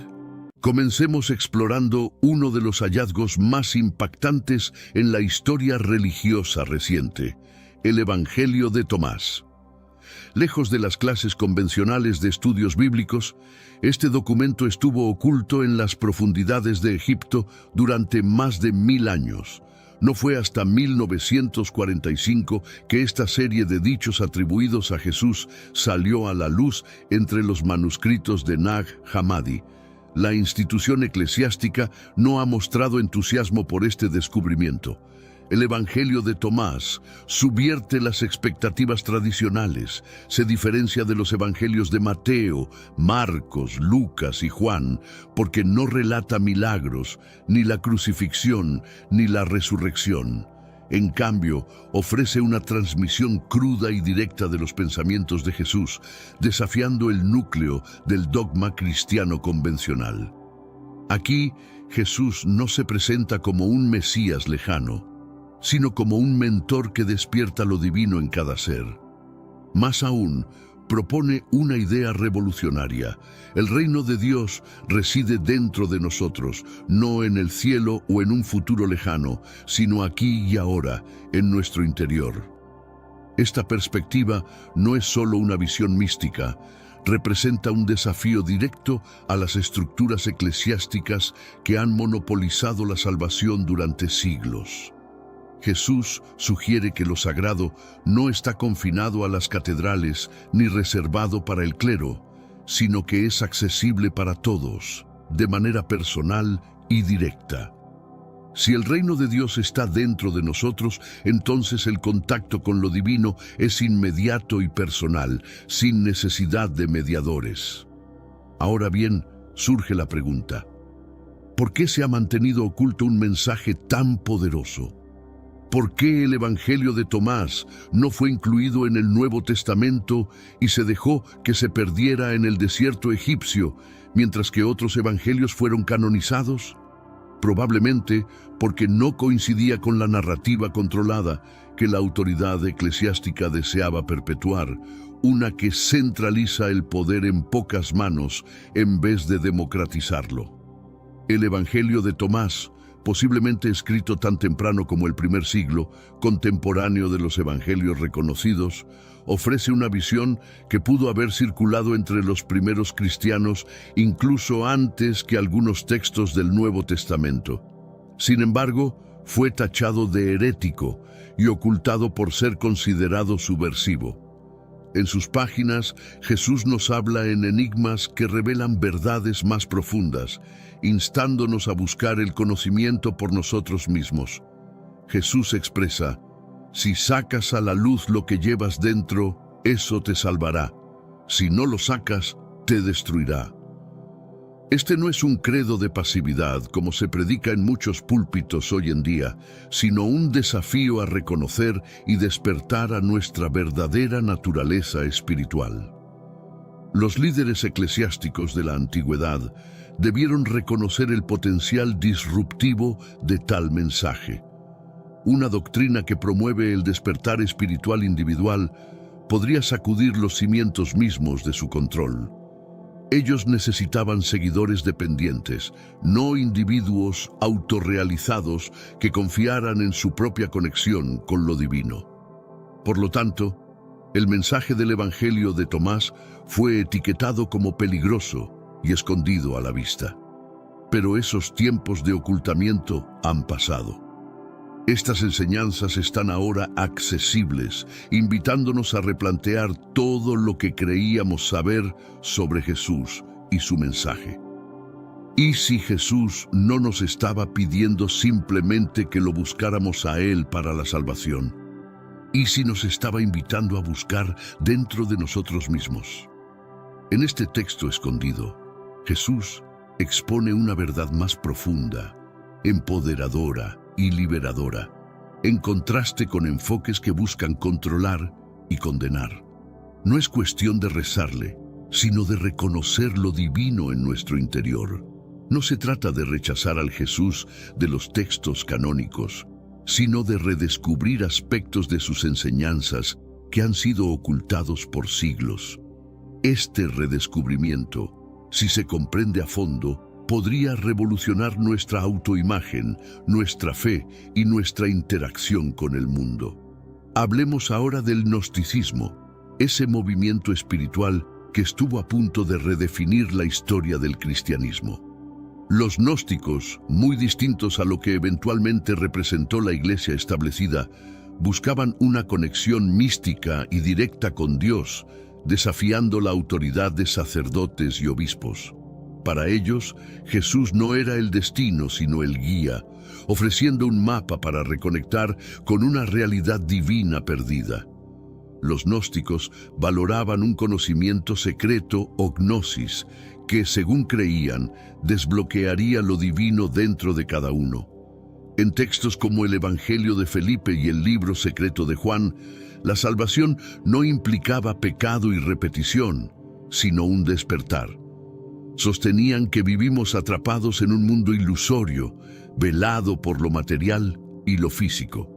Comencemos explorando uno de los hallazgos más impactantes en la historia religiosa reciente, el Evangelio de Tomás. Lejos de las clases convencionales de estudios bíblicos, este documento estuvo oculto en las profundidades de Egipto durante más de 1000 años. No fue hasta 1945 que esta serie de dichos atribuidos a Jesús salió a la luz entre los manuscritos de Nag Hammadi. La institución eclesiástica no ha mostrado entusiasmo por este descubrimiento. El Evangelio de Tomás subvierte las expectativas tradicionales, se diferencia de los evangelios de Mateo, Marcos, Lucas y Juan, porque no relata milagros, ni la crucifixión, ni la resurrección. En cambio, ofrece una transmisión cruda y directa de los pensamientos de Jesús, desafiando el núcleo del dogma cristiano convencional. Aquí, Jesús no se presenta como un Mesías lejano, sino como un mentor que despierta lo divino en cada ser. Más aún, propone una idea revolucionaria. El reino de Dios reside dentro de nosotros, no en el cielo o en un futuro lejano, sino aquí y ahora, en nuestro interior. Esta perspectiva no es solo una visión mística, representa un desafío directo a las estructuras eclesiásticas que han monopolizado la salvación durante siglos. Jesús sugiere que lo sagrado no está confinado a las catedrales ni reservado para el clero, sino que es accesible para todos, de manera personal y directa. Si el reino de Dios está dentro de nosotros, entonces el contacto con lo divino es inmediato y personal, sin necesidad de mediadores. Ahora bien, surge la pregunta: ¿por qué se ha mantenido oculto un mensaje tan poderoso? ¿Por qué el Evangelio de Tomás no fue incluido en el Nuevo Testamento y se dejó que se perdiera en el desierto egipcio, mientras que otros evangelios fueron canonizados? Probablemente porque no coincidía con la narrativa controlada que la autoridad eclesiástica deseaba perpetuar, una que centraliza el poder en pocas manos en vez de democratizarlo. El Evangelio de Tomás, posiblemente escrito tan temprano como el primer siglo, contemporáneo de los evangelios reconocidos, ofrece una visión que pudo haber circulado entre los primeros cristianos incluso antes que algunos textos del Nuevo Testamento. Sin embargo, fue tachado de herético y ocultado por ser considerado subversivo. En sus páginas, Jesús nos habla en enigmas que revelan verdades más profundas, instándonos a buscar el conocimiento por nosotros mismos. Jesús expresa: si sacas a la luz lo que llevas dentro, eso te salvará. Si no lo sacas, te destruirá. Este no es un credo de pasividad, como se predica en muchos púlpitos hoy en día, sino un desafío a reconocer y despertar a nuestra verdadera naturaleza espiritual. Los líderes eclesiásticos de la antigüedad debieron reconocer el potencial disruptivo de tal mensaje. Una doctrina que promueve el despertar espiritual individual podría sacudir los cimientos mismos de su control. Ellos necesitaban seguidores dependientes, no individuos autorrealizados que confiaran en su propia conexión con lo divino. Por lo tanto, el mensaje del Evangelio de Tomás fue etiquetado como peligroso y escondido a la vista. Pero esos tiempos de ocultamiento han pasado. Estas enseñanzas están ahora accesibles, invitándonos a replantear todo lo que creíamos saber sobre Jesús y su mensaje. ¿Y si Jesús no nos estaba pidiendo simplemente que lo buscáramos a Él para la salvación? ¿Y si nos estaba invitando a buscar dentro de nosotros mismos? En este texto escondido, Jesús expone una verdad más profunda, empoderadora y liberadora, en contraste con enfoques que buscan controlar y condenar. No es cuestión de rezarle, sino de reconocer lo divino en nuestro interior. No se trata de rechazar al Jesús de los textos canónicos, sino de redescubrir aspectos de sus enseñanzas que han sido ocultados por siglos. Este redescubrimiento, si se comprende a fondo, podría revolucionar nuestra autoimagen, nuestra fe y nuestra interacción con el mundo. Hablemos ahora del gnosticismo, ese movimiento espiritual que estuvo a punto de redefinir la historia del cristianismo. Los gnósticos, muy distintos a lo que eventualmente representó la Iglesia establecida, buscaban una conexión mística y directa con Dios, desafiando la autoridad de sacerdotes y obispos. Para ellos, Jesús no era el destino, sino el guía, ofreciendo un mapa para reconectar con una realidad divina perdida. Los gnósticos valoraban un conocimiento secreto o gnosis, que, según creían, desbloquearía lo divino dentro de cada uno. En textos como el Evangelio de Felipe y el libro secreto de Juan, la salvación no implicaba pecado y repetición, sino un despertar. Sostenían que vivimos atrapados en un mundo ilusorio, velado por lo material y lo físico.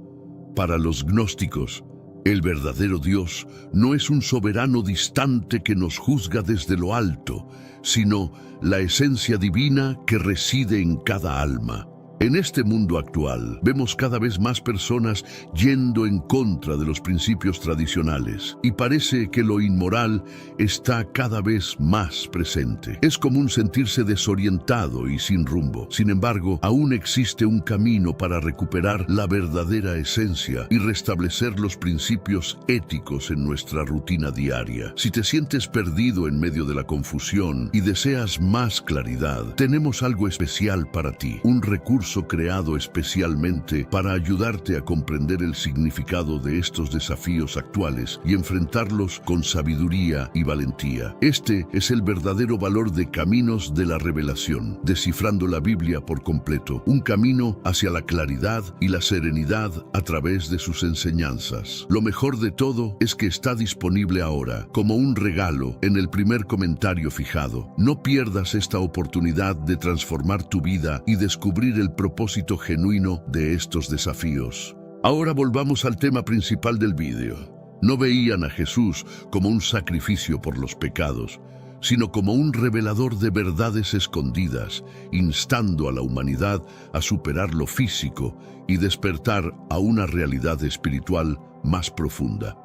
Para los gnósticos, el verdadero Dios no es un soberano distante que nos juzga desde lo alto, sino la esencia divina que reside en cada alma. En este mundo actual, vemos cada vez más personas yendo en contra de los principios tradicionales y parece que lo inmoral está cada vez más presente. Es común sentirse desorientado y sin rumbo. Sin embargo, aún existe un camino para recuperar la verdadera esencia y restablecer los principios éticos en nuestra rutina diaria. Si te sientes perdido en medio de la confusión y deseas más claridad, tenemos algo especial para ti, un recurso creado especialmente para ayudarte a comprender el significado de estos desafíos actuales y enfrentarlos con sabiduría y valentía. Este es el verdadero valor de Caminos de la Revelación, descifrando la Biblia por completo, un camino hacia la claridad y la serenidad a través de sus enseñanzas. Lo mejor de todo es que está disponible ahora, como un regalo, en el primer comentario fijado. No pierdas esta oportunidad de transformar tu vida y descubrir el propósito genuino de estos desafíos. Ahora volvamos al tema principal del vídeo. No veían a Jesús como un sacrificio por los pecados, sino como un revelador de verdades escondidas, instando a la humanidad a superar lo físico y despertar a una realidad espiritual más profunda.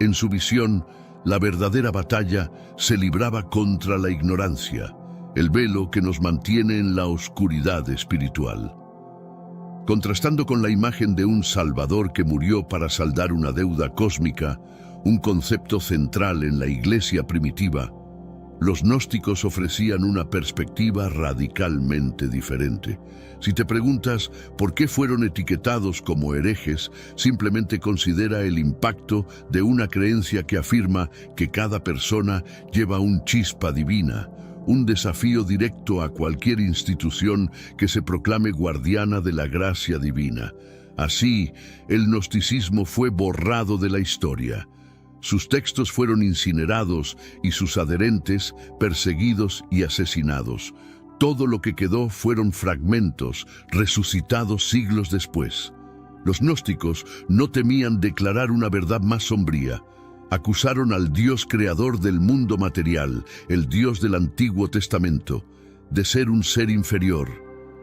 En su visión, la verdadera batalla se libraba contra la ignorancia, el velo que nos mantiene en la oscuridad espiritual. Contrastando con la imagen de un Salvador que murió para saldar una deuda cósmica, un concepto central en la iglesia primitiva, los gnósticos ofrecían una perspectiva radicalmente diferente. Si te preguntas por qué fueron etiquetados como herejes, simplemente considera el impacto de una creencia que afirma que cada persona lleva un chispa divina, un desafío directo a cualquier institución que se proclame guardiana de la gracia divina. Así, el gnosticismo fue borrado de la historia. Sus textos fueron incinerados y sus adherentes perseguidos y asesinados. Todo lo que quedó fueron fragmentos, resucitados siglos después. Los gnósticos no temían declarar una verdad más sombría. Acusaron al Dios creador del mundo material, el Dios del Antiguo Testamento, de ser un ser inferior,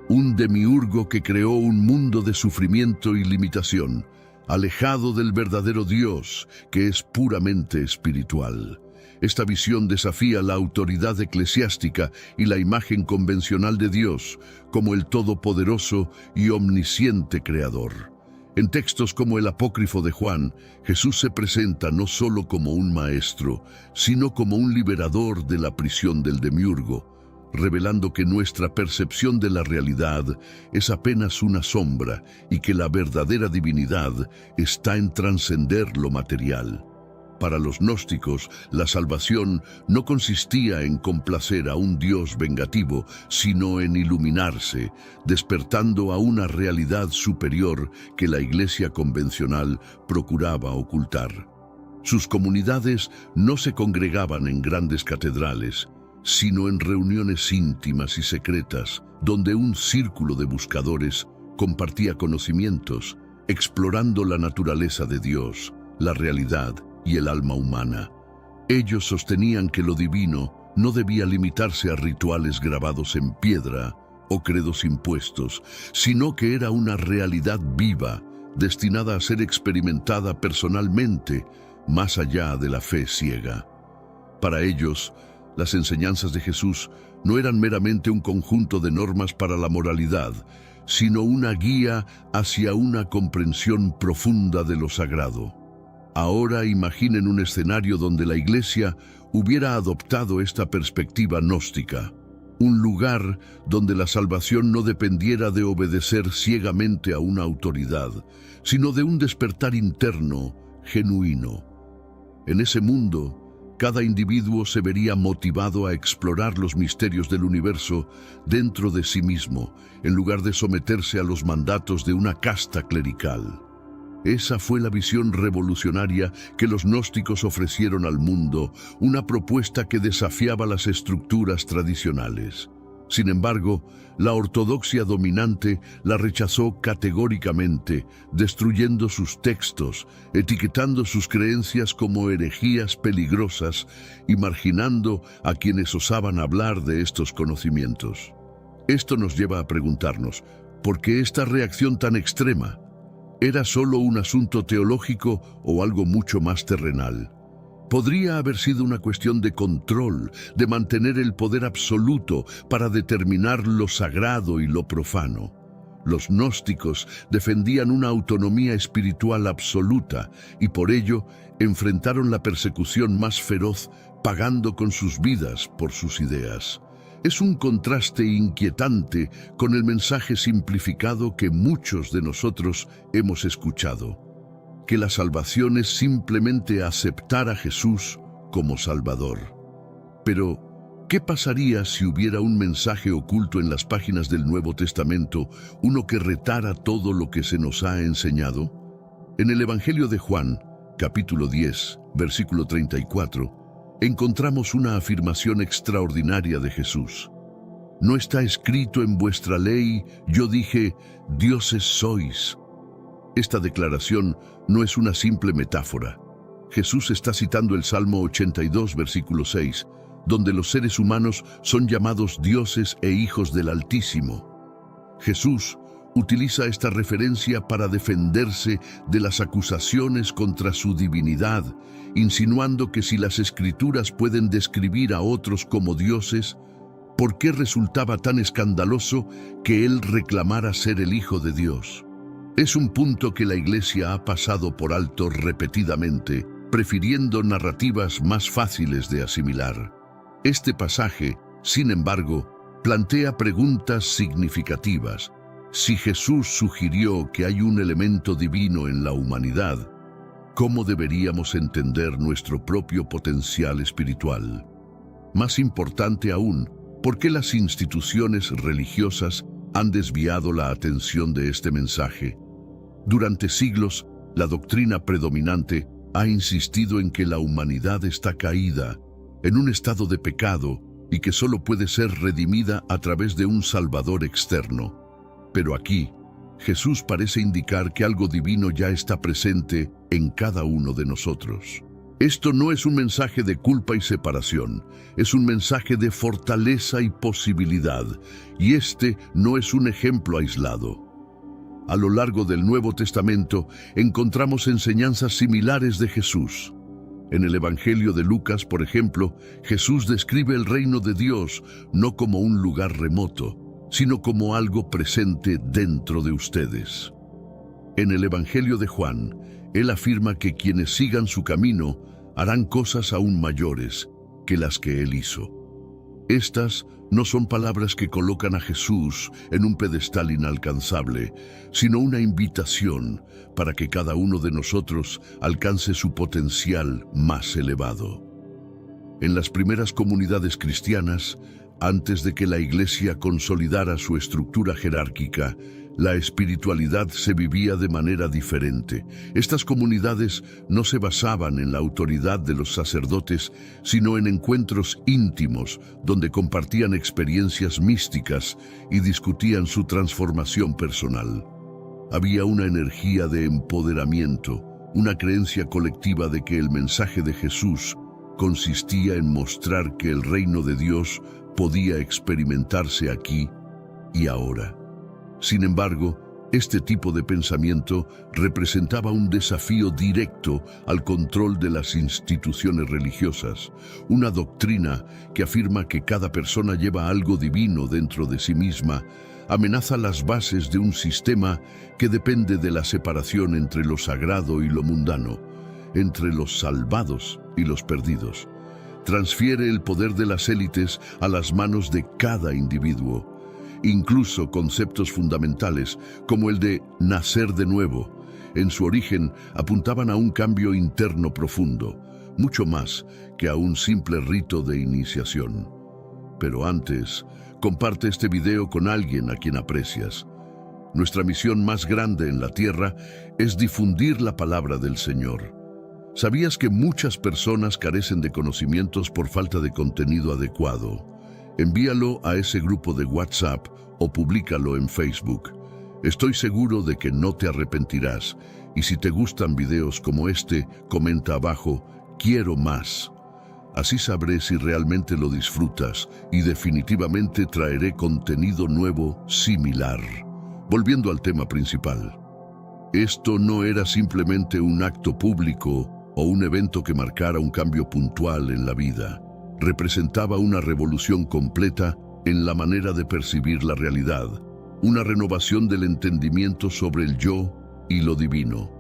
un demiurgo que creó un mundo de sufrimiento y limitación, alejado del verdadero Dios, que es puramente espiritual. Esta visión desafía la autoridad eclesiástica y la imagen convencional de Dios como el todopoderoso y omnisciente creador. En textos como el Apócrifo de Juan, Jesús se presenta no solo como un maestro, sino como un liberador de la prisión del demiurgo, revelando que nuestra percepción de la realidad es apenas una sombra y que la verdadera divinidad está en trascender lo material. Para los gnósticos, la salvación no consistía en complacer a un Dios vengativo, sino en iluminarse, despertando a una realidad superior que la iglesia convencional procuraba ocultar. Sus comunidades no se congregaban en grandes catedrales, sino en reuniones íntimas y secretas, donde un círculo de buscadores compartía conocimientos, explorando la naturaleza de Dios, la realidad y el alma humana. Ellos sostenían que lo divino no debía limitarse a rituales grabados en piedra o credos impuestos, sino que era una realidad viva, destinada a ser experimentada personalmente, más allá de la fe ciega. Para ellos, las enseñanzas de Jesús no eran meramente un conjunto de normas para la moralidad, sino una guía hacia una comprensión profunda de lo sagrado. Ahora imaginen un escenario donde la Iglesia hubiera adoptado esta perspectiva gnóstica, un lugar donde la salvación no dependiera de obedecer ciegamente a una autoridad, sino de un despertar interno, genuino. En ese mundo, cada individuo se vería motivado a explorar los misterios del universo dentro de sí mismo, en lugar de someterse a los mandatos de una casta clerical. Esa fue la visión revolucionaria que los gnósticos ofrecieron al mundo, una propuesta que desafiaba las estructuras tradicionales. Sin embargo, la ortodoxia dominante la rechazó categóricamente, destruyendo sus textos, etiquetando sus creencias como herejías peligrosas y marginando a quienes osaban hablar de estos conocimientos. Esto nos lleva a preguntarnos, ¿Por qué esta reacción tan extrema? ¿Era solo un asunto teológico o algo mucho más terrenal? Podría haber sido una cuestión de control, de mantener el poder absoluto para determinar lo sagrado y lo profano. Los gnósticos defendían una autonomía espiritual absoluta y por ello enfrentaron la persecución más feroz, pagando con sus vidas por sus ideas. Es un contraste inquietante con el mensaje simplificado que muchos de nosotros hemos escuchado, que la salvación es simplemente aceptar a Jesús como Salvador. Pero, ¿qué pasaría si hubiera un mensaje oculto en las páginas del Nuevo Testamento, uno que retara todo lo que se nos ha enseñado? En el Evangelio de Juan, capítulo 10, versículo 34, encontramos una afirmación extraordinaria de Jesús. No está escrito en vuestra ley, yo dije, dioses sois. Esta declaración no es una simple metáfora. Jesús está citando el Salmo 82, versículo 6, donde los seres humanos son llamados dioses e hijos del Altísimo. Jesús utiliza esta referencia para defenderse de las acusaciones contra su divinidad, insinuando que si las Escrituras pueden describir a otros como dioses, ¿por qué resultaba tan escandaloso que él reclamara ser el Hijo de Dios? Es un punto que la Iglesia ha pasado por alto repetidamente, prefiriendo narrativas más fáciles de asimilar. Este pasaje, sin embargo, plantea preguntas significativas. Si Jesús sugirió que hay un elemento divino en la humanidad, ¿cómo deberíamos entender nuestro propio potencial espiritual? Más importante aún, ¿por qué las instituciones religiosas han desviado la atención de este mensaje? Durante siglos, la doctrina predominante ha insistido en que la humanidad está caída, en un estado de pecado, y que solo puede ser redimida a través de un Salvador externo. Pero aquí, Jesús parece indicar que algo divino ya está presente en cada uno de nosotros. Esto no es un mensaje de culpa y separación, es un mensaje de fortaleza y posibilidad, y este no es un ejemplo aislado. A lo largo del Nuevo Testamento encontramos enseñanzas similares de Jesús. En el Evangelio de Lucas, por ejemplo, Jesús describe el reino de Dios no como un lugar remoto, sino como algo presente dentro de ustedes. En el Evangelio de Juan, él afirma que quienes sigan su camino harán cosas aún mayores que las que él hizo. Estas no son palabras que colocan a Jesús en un pedestal inalcanzable, sino una invitación para que cada uno de nosotros alcance su potencial más elevado. En las primeras comunidades cristianas, antes de que la Iglesia consolidara su estructura jerárquica, la espiritualidad se vivía de manera diferente. Estas comunidades no se basaban en la autoridad de los sacerdotes, sino en encuentros íntimos, donde compartían experiencias místicas y discutían su transformación personal. Había una energía de empoderamiento, una creencia colectiva de que el mensaje de Jesús consistía en mostrar que el reino de Dios podía experimentarse aquí y ahora. Sin embargo, este tipo de pensamiento representaba un desafío directo al control de las instituciones religiosas, una doctrina que afirma que cada persona lleva algo divino dentro de sí misma, amenaza las bases de un sistema que depende de la separación entre lo sagrado y lo mundano, entre los salvados y los perdidos. Transfiere el poder de las élites a las manos de cada individuo. Incluso conceptos fundamentales, como el de nacer de nuevo, en su origen apuntaban a un cambio interno profundo, mucho más que a un simple rito de iniciación. Pero antes, comparte este video con alguien a quien aprecias. Nuestra misión más grande en la tierra es difundir la palabra del Señor. ¿Sabías que muchas personas carecen de conocimientos por falta de contenido adecuado? Envíalo a ese grupo de WhatsApp o públicalo en Facebook. Estoy seguro de que no te arrepentirás, y si te gustan videos como este, comenta abajo, quiero más. Así sabré si realmente lo disfrutas y definitivamente traeré contenido nuevo similar. Volviendo al tema principal, esto no era simplemente un acto público o un evento que marcara un cambio puntual en la vida. Representaba una revolución completa en la manera de percibir la realidad, una renovación del entendimiento sobre el yo y lo divino.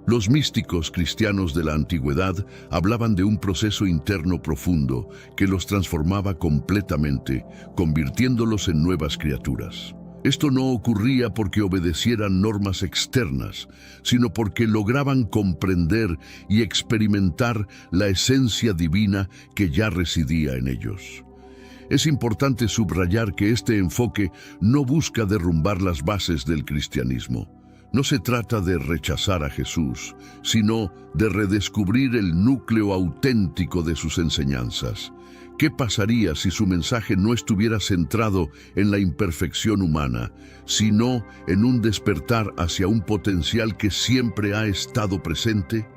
Los místicos cristianos de la antigüedad hablaban de un proceso interno profundo que los transformaba completamente, convirtiéndolos en nuevas criaturas. Esto no ocurría porque obedecieran normas externas, sino porque lograban comprender y experimentar la esencia divina que ya residía en ellos. Es importante subrayar que este enfoque no busca derrumbar las bases del cristianismo. No se trata de rechazar a Jesús, sino de redescubrir el núcleo auténtico de sus enseñanzas. ¿Qué pasaría si su mensaje no estuviera centrado en la imperfección humana, sino en un despertar hacia un potencial que siempre ha estado presente?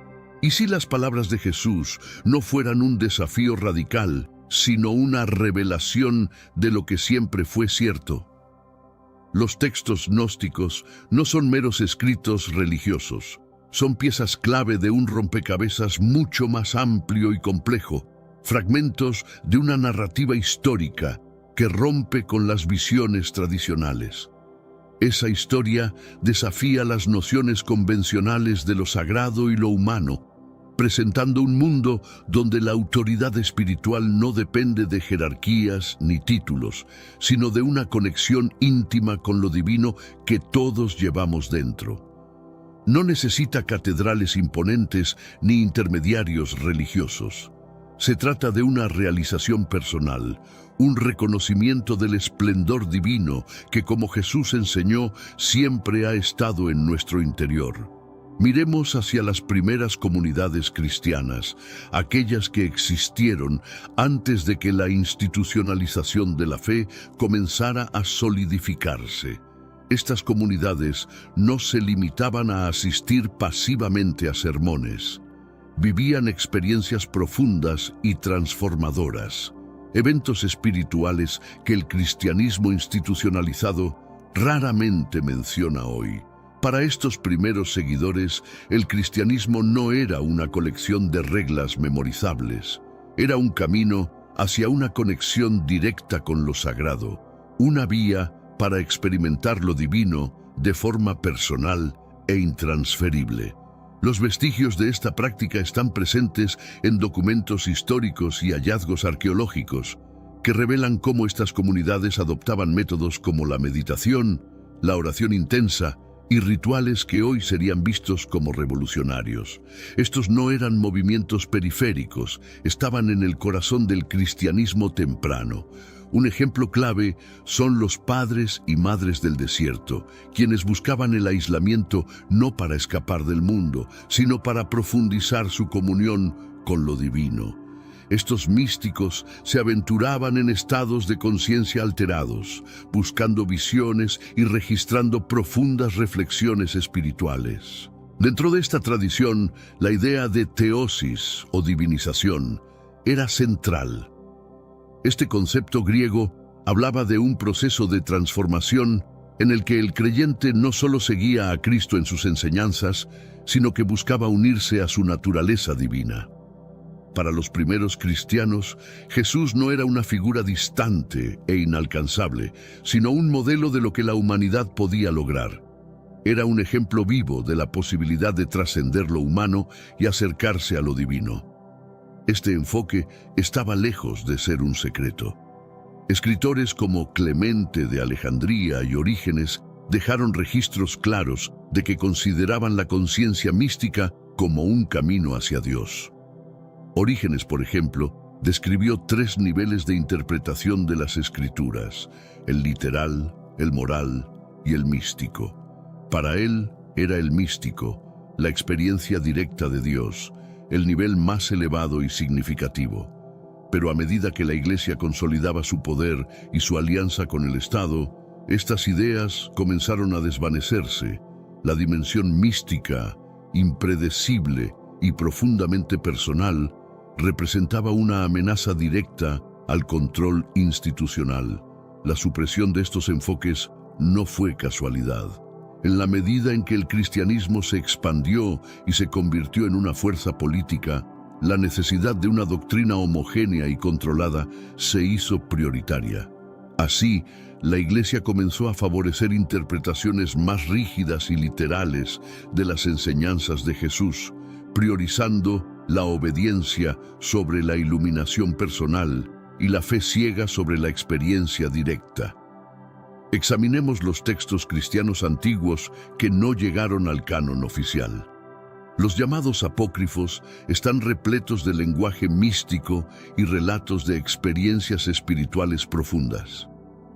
¿Y si las palabras de Jesús no fueran un desafío radical, sino una revelación de lo que siempre fue cierto? Los textos gnósticos no son meros escritos religiosos, son piezas clave de un rompecabezas mucho más amplio y complejo, fragmentos de una narrativa histórica que rompe con las visiones tradicionales. Esa historia desafía las nociones convencionales de lo sagrado y lo humano, presentando un mundo donde la autoridad espiritual no depende de jerarquías ni títulos, sino de una conexión íntima con lo divino que todos llevamos dentro. No necesita catedrales imponentes ni intermediarios religiosos. Se trata de una realización personal, un reconocimiento del esplendor divino que, como Jesús enseñó, siempre ha estado en nuestro interior. Miremos hacia las primeras comunidades cristianas, aquellas que existieron antes de que la institucionalización de la fe comenzara a solidificarse. Estas comunidades no se limitaban a asistir pasivamente a sermones. Vivían experiencias profundas y transformadoras, eventos espirituales que el cristianismo institucionalizado raramente menciona hoy. Para estos primeros seguidores, el cristianismo no era una colección de reglas memorizables, era un camino hacia una conexión directa con lo sagrado, una vía para experimentar lo divino de forma personal e intransferible. Los vestigios de esta práctica están presentes en documentos históricos y hallazgos arqueológicos que revelan cómo estas comunidades adoptaban métodos como la meditación, la oración intensa y rituales que hoy serían vistos como revolucionarios. Estos no eran movimientos periféricos, estaban en el corazón del cristianismo temprano. Un ejemplo clave son los padres y madres del desierto, quienes buscaban el aislamiento no para escapar del mundo, sino para profundizar su comunión con lo divino. Estos místicos se aventuraban en estados de conciencia alterados, buscando visiones y registrando profundas reflexiones espirituales. Dentro de esta tradición, la idea de teosis o divinización era central. Este concepto griego hablaba de un proceso de transformación en el que el creyente no solo seguía a Cristo en sus enseñanzas, sino que buscaba unirse a su naturaleza divina. Para los primeros cristianos, Jesús no era una figura distante e inalcanzable, sino un modelo de lo que la humanidad podía lograr. Era un ejemplo vivo de la posibilidad de trascender lo humano y acercarse a lo divino. Este enfoque estaba lejos de ser un secreto. Escritores como Clemente de Alejandría y Orígenes dejaron registros claros de que consideraban la conciencia mística como un camino hacia Dios. Orígenes, por ejemplo, describió 3 niveles de interpretación de las Escrituras: el literal, el moral y el místico. Para él era el místico, la experiencia directa de Dios, el nivel más elevado y significativo. Pero a medida que la Iglesia consolidaba su poder y su alianza con el Estado, estas ideas comenzaron a desvanecerse. La dimensión mística, impredecible y profundamente personal, representaba una amenaza directa al control institucional. La supresión de estos enfoques no fue casualidad. En la medida en que el cristianismo se expandió y se convirtió en una fuerza política, la necesidad de una doctrina homogénea y controlada se hizo prioritaria. Así, la Iglesia comenzó a favorecer interpretaciones más rígidas y literales de las enseñanzas de Jesús, priorizando la obediencia sobre la iluminación personal y la fe ciega sobre la experiencia directa. Examinemos los textos cristianos antiguos que no llegaron al canon oficial. Los llamados apócrifos están repletos de lenguaje místico y relatos de experiencias espirituales profundas.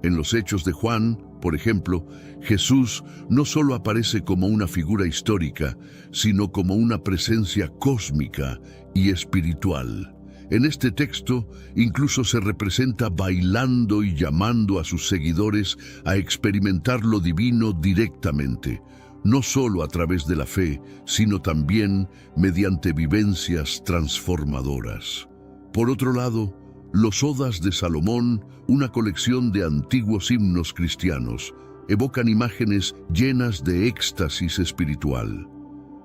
En los Hechos de Juan, por ejemplo, Jesús no solo aparece como una figura histórica, sino como una presencia cósmica y espiritual. En este texto incluso se representa bailando y llamando a sus seguidores a experimentar lo divino directamente, no solo a través de la fe, sino también mediante vivencias transformadoras. Por otro lado, los Odas de Salomón, una colección de antiguos himnos cristianos, evocan imágenes llenas de éxtasis espiritual.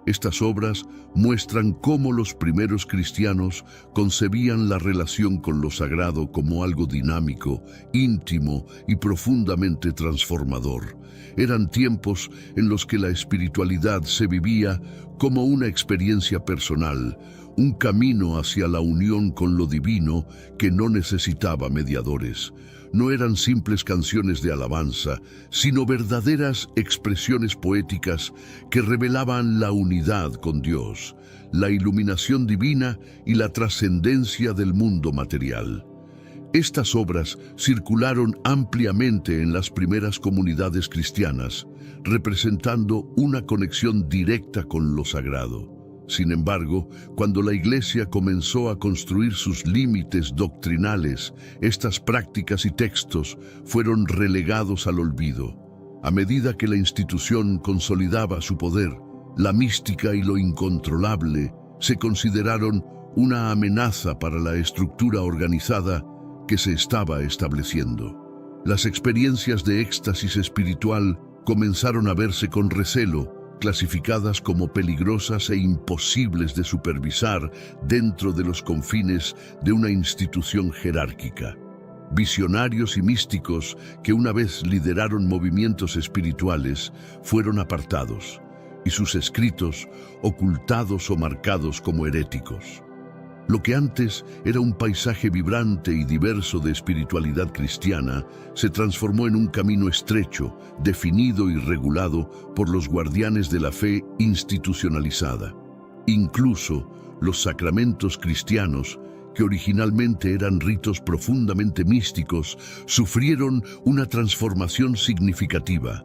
Estas obras muestran cómo los primeros cristianos concebían la relación con lo sagrado como algo dinámico, íntimo y profundamente transformador. Eran tiempos en los que la espiritualidad se vivía como una experiencia personal, un camino hacia la unión con lo divino que no necesitaba mediadores. No eran simples canciones de alabanza, sino verdaderas expresiones poéticas que revelaban la unidad con Dios, la iluminación divina y la trascendencia del mundo material. Estas obras circularon ampliamente en las primeras comunidades cristianas, representando una conexión directa con lo sagrado. Sin embargo, cuando la Iglesia comenzó a construir sus límites doctrinales, estas prácticas y textos fueron relegados al olvido. A medida que la institución consolidaba su poder, la mística y lo incontrolable se consideraron una amenaza para la estructura organizada que se estaba estableciendo. Las experiencias de éxtasis espiritual comenzaron a verse con recelo, clasificadas como peligrosas e imposibles de supervisar dentro de los confines de una institución jerárquica. Visionarios y místicos que una vez lideraron movimientos espirituales fueron apartados y sus escritos ocultados o marcados como heréticos. Lo que antes era un paisaje vibrante y diverso de espiritualidad cristiana se transformó en un camino estrecho, definido y regulado por los guardianes de la fe institucionalizada. Incluso los sacramentos cristianos, que originalmente eran ritos profundamente místicos, sufrieron una transformación significativa.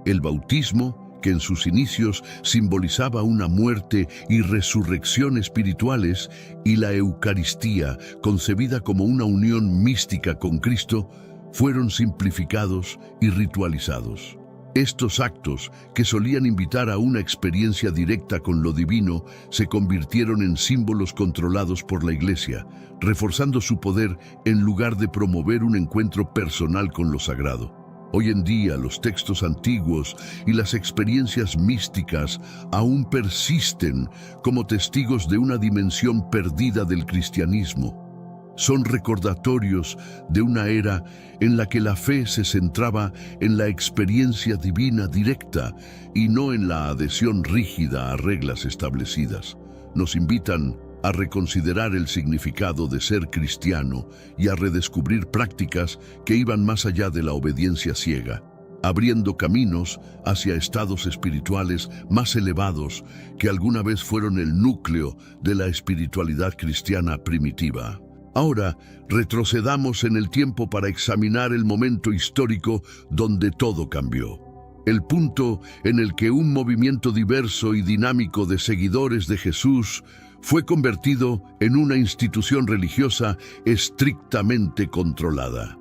El bautismo, que en sus inicios simbolizaba una muerte y resurrección espirituales, y la Eucaristía, concebida como una unión mística con Cristo, fueron simplificados y ritualizados. Estos actos, que solían invitar a una experiencia directa con lo divino, se convirtieron en símbolos controlados por la Iglesia, reforzando su poder en lugar de promover un encuentro personal con lo sagrado. Hoy en día, los textos antiguos y las experiencias místicas aún persisten como testigos de una dimensión perdida del cristianismo. Son recordatorios de una era en la que la fe se centraba en la experiencia divina directa y no en la adhesión rígida a reglas establecidas. Nos invitan a reconsiderar el significado de ser cristiano y a redescubrir prácticas que iban más allá de la obediencia ciega, abriendo caminos hacia estados espirituales más elevados que alguna vez fueron el núcleo de la espiritualidad cristiana primitiva. Ahora, retrocedamos en el tiempo para examinar el momento histórico donde todo cambió. El punto en el que un movimiento diverso y dinámico de seguidores de Jesús fue convertido en una institución religiosa estrictamente controlada.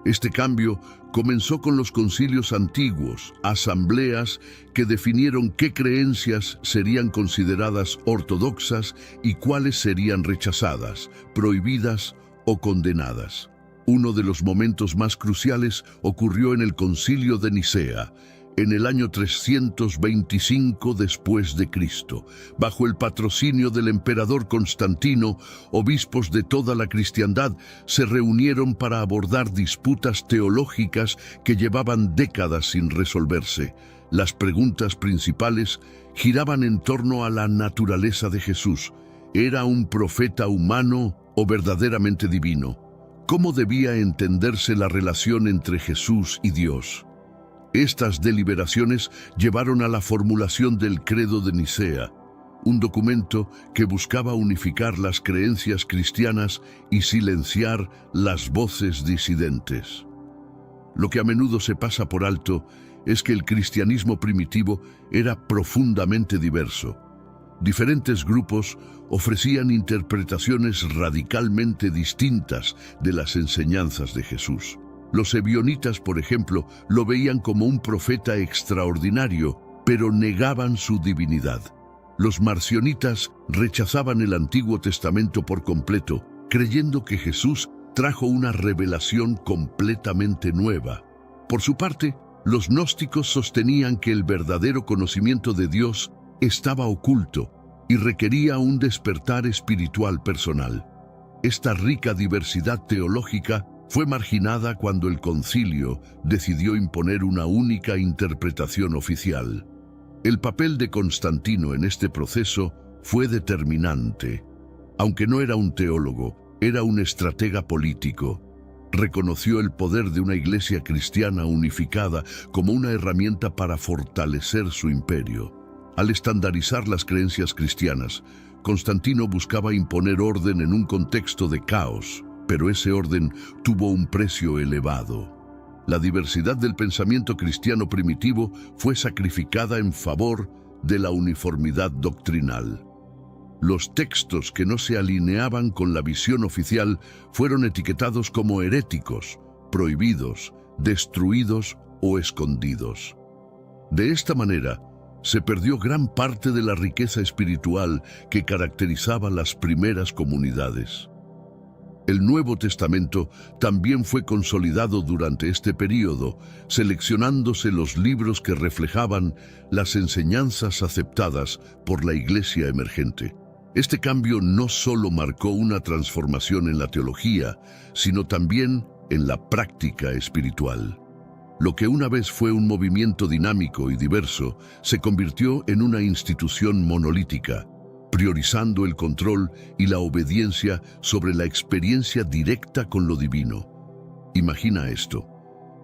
Este cambio comenzó con los concilios antiguos, asambleas que definieron qué creencias serían consideradas ortodoxas y cuáles serían rechazadas, prohibidas o condenadas. Uno de los momentos más cruciales ocurrió en el Concilio de Nicea, en el año 325 después de Cristo. Bajo el patrocinio del emperador Constantino, obispos de toda la cristiandad se reunieron para abordar disputas teológicas que llevaban décadas sin resolverse. Las preguntas principales giraban en torno a la naturaleza de Jesús. ¿Era un profeta humano o verdaderamente divino? ¿Cómo debía entenderse la relación entre Jesús y Dios? Estas deliberaciones llevaron a la formulación del Credo de Nicea, un documento que buscaba unificar las creencias cristianas y silenciar las voces disidentes. Lo que a menudo se pasa por alto es que el cristianismo primitivo era profundamente diverso. Diferentes grupos ofrecían interpretaciones radicalmente distintas de las enseñanzas de Jesús. Los ebionitas, por ejemplo, lo veían como un profeta extraordinario, pero negaban su divinidad. Los marcionitas rechazaban el Antiguo Testamento por completo, creyendo que Jesús trajo una revelación completamente nueva. Por su parte, los gnósticos sostenían que el verdadero conocimiento de Dios estaba oculto y requería un despertar espiritual personal. Esta rica diversidad teológica fue marginada cuando el concilio decidió imponer una única interpretación oficial. El papel de Constantino en este proceso fue determinante. Aunque no era un teólogo, era un estratega político. Reconoció el poder de una iglesia cristiana unificada como una herramienta para fortalecer su imperio. Al estandarizar las creencias cristianas, Constantino buscaba imponer orden en un contexto de caos, pero ese orden tuvo un precio elevado. La diversidad del pensamiento cristiano primitivo fue sacrificada en favor de la uniformidad doctrinal. Los textos que no se alineaban con la visión oficial fueron etiquetados como heréticos, prohibidos, destruidos o escondidos. De esta manera, se perdió gran parte de la riqueza espiritual que caracterizaba las primeras comunidades. El Nuevo Testamento también fue consolidado durante este período, seleccionándose los libros que reflejaban las enseñanzas aceptadas por la Iglesia emergente. Este cambio no solo marcó una transformación en la teología, sino también en la práctica espiritual. Lo que una vez fue un movimiento dinámico y diverso, se convirtió en una institución monolítica, priorizando el control y la obediencia sobre la experiencia directa con lo divino. Imagina esto: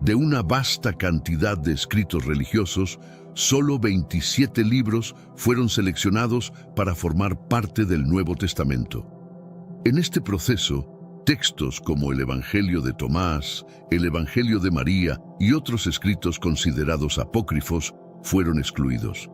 de una vasta cantidad de escritos religiosos, solo 27 libros fueron seleccionados para formar parte del Nuevo Testamento. En este proceso, textos como el Evangelio de Tomás, el Evangelio de María y otros escritos considerados apócrifos fueron excluidos.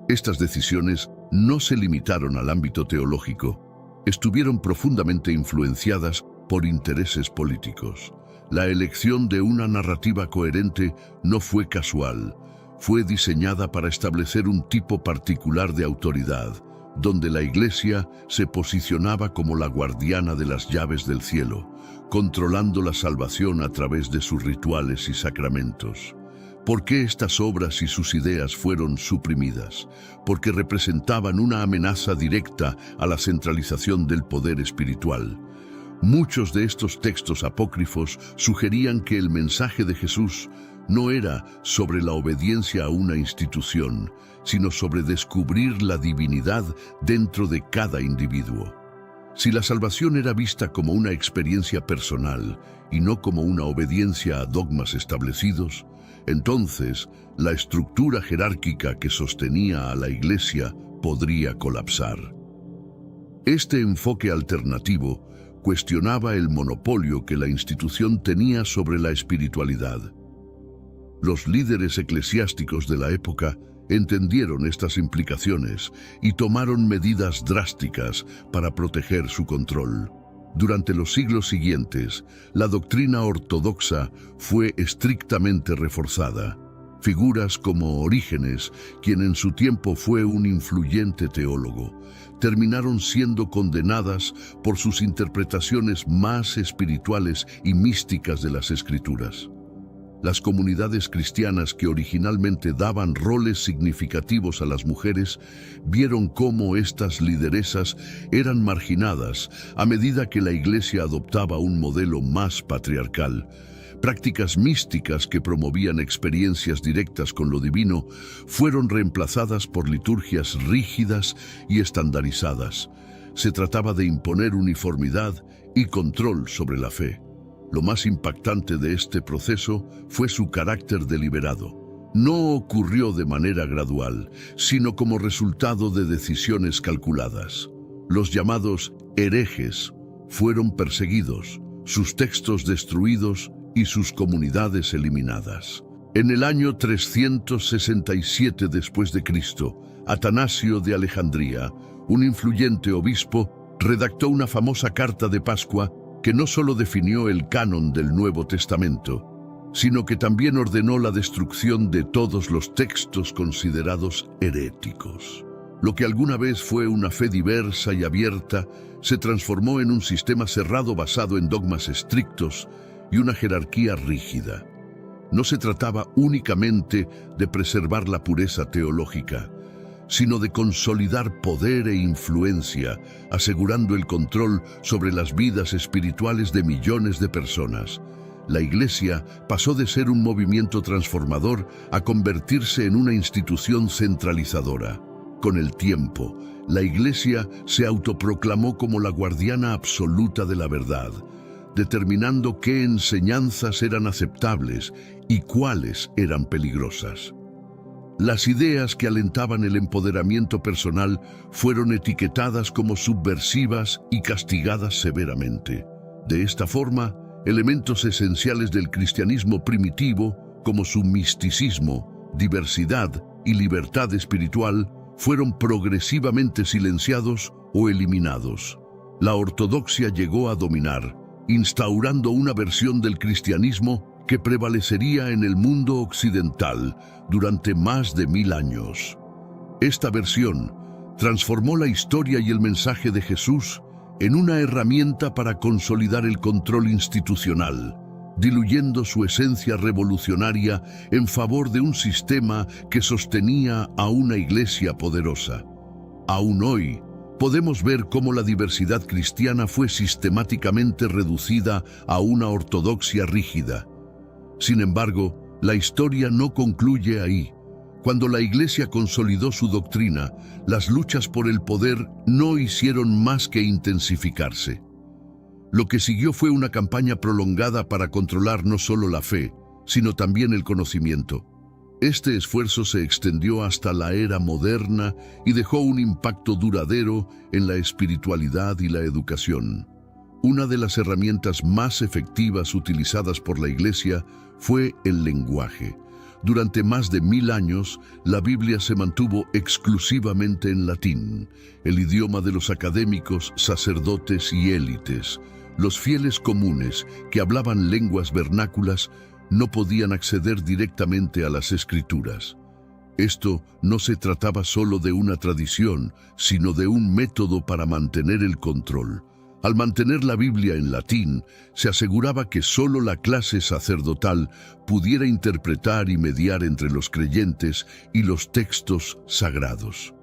Estas decisiones no se limitaron al ámbito teológico, estuvieron profundamente influenciadas por intereses políticos. La elección de una narrativa coherente no fue casual, fue diseñada para establecer un tipo particular de autoridad, donde la Iglesia se posicionaba como la guardiana de las llaves del cielo, controlando la salvación a través de sus rituales y sacramentos. ¿Por qué estas obras y sus ideas fueron suprimidas? Porque representaban una amenaza directa a la centralización del poder espiritual. Muchos de estos textos apócrifos sugerían que el mensaje de Jesús no era sobre la obediencia a una institución, sino sobre descubrir la divinidad dentro de cada individuo. Si la salvación era vista como una experiencia personal y no como una obediencia a dogmas establecidos, entonces la estructura jerárquica que sostenía a la Iglesia podría colapsar. Este enfoque alternativo cuestionaba el monopolio que la institución tenía sobre la espiritualidad. Los líderes eclesiásticos de la época entendieron estas implicaciones y tomaron medidas drásticas para proteger su control. Durante los siglos siguientes, la doctrina ortodoxa fue estrictamente reforzada. Figuras como Orígenes, quien en su tiempo fue un influyente teólogo, terminaron siendo condenadas por sus interpretaciones más espirituales y místicas de las Escrituras. Las comunidades cristianas que originalmente daban roles significativos a las mujeres vieron cómo estas lideresas eran marginadas a medida que la Iglesia adoptaba un modelo más patriarcal. Prácticas místicas que promovían experiencias directas con lo divino fueron reemplazadas por liturgias rígidas y estandarizadas. Se trataba de imponer uniformidad y control sobre la fe. Lo más impactante de este proceso fue su carácter deliberado. No ocurrió de manera gradual, sino como resultado de decisiones calculadas. Los llamados herejes fueron perseguidos, sus textos destruidos y sus comunidades eliminadas. En el año 367 después de Cristo, Atanasio de Alejandría, un influyente obispo, redactó una famosa carta de Pascua que no solo definió el canon del Nuevo Testamento, sino que también ordenó la destrucción de todos los textos considerados heréticos. Lo que alguna vez fue una fe diversa y abierta, se transformó en un sistema cerrado basado en dogmas estrictos y una jerarquía rígida. No se trataba únicamente de preservar la pureza teológica, sino de consolidar poder e influencia, asegurando el control sobre las vidas espirituales de millones de personas. La Iglesia pasó de ser un movimiento transformador a convertirse en una institución centralizadora. Con el tiempo, la Iglesia se autoproclamó como la guardiana absoluta de la verdad, determinando qué enseñanzas eran aceptables y cuáles eran peligrosas. Las ideas que alentaban el empoderamiento personal fueron etiquetadas como subversivas y castigadas severamente. De esta forma, elementos esenciales del cristianismo primitivo, como su misticismo, diversidad y libertad espiritual, fueron progresivamente silenciados o eliminados. La ortodoxia llegó a dominar, instaurando una versión del cristianismo que prevalecería en el mundo occidental durante más de 1000 años. Esta versión transformó la historia y el mensaje de Jesús en una herramienta para consolidar el control institucional, diluyendo su esencia revolucionaria en favor de un sistema que sostenía a una iglesia poderosa. Aún hoy, podemos ver cómo la diversidad cristiana fue sistemáticamente reducida a una ortodoxia rígida. Sin embargo, la historia no concluye ahí. Cuando la Iglesia consolidó su doctrina, las luchas por el poder no hicieron más que intensificarse. Lo que siguió fue una campaña prolongada para controlar no solo la fe, sino también el conocimiento. Este esfuerzo se extendió hasta la era moderna y dejó un impacto duradero en la espiritualidad y la educación. Una de las herramientas más efectivas utilizadas por la Iglesia fue el lenguaje. Durante más de 1000 años, la Biblia se mantuvo exclusivamente en latín, el idioma de los académicos, sacerdotes y élites. Los fieles comunes, que hablaban lenguas vernáculas, no podían acceder directamente a las Escrituras. Esto no se trataba solo de una tradición, sino de un método para mantener el control. Al mantener la Biblia en latín, se aseguraba que solo la clase sacerdotal pudiera interpretar y mediar entre los creyentes y los textos sagrados.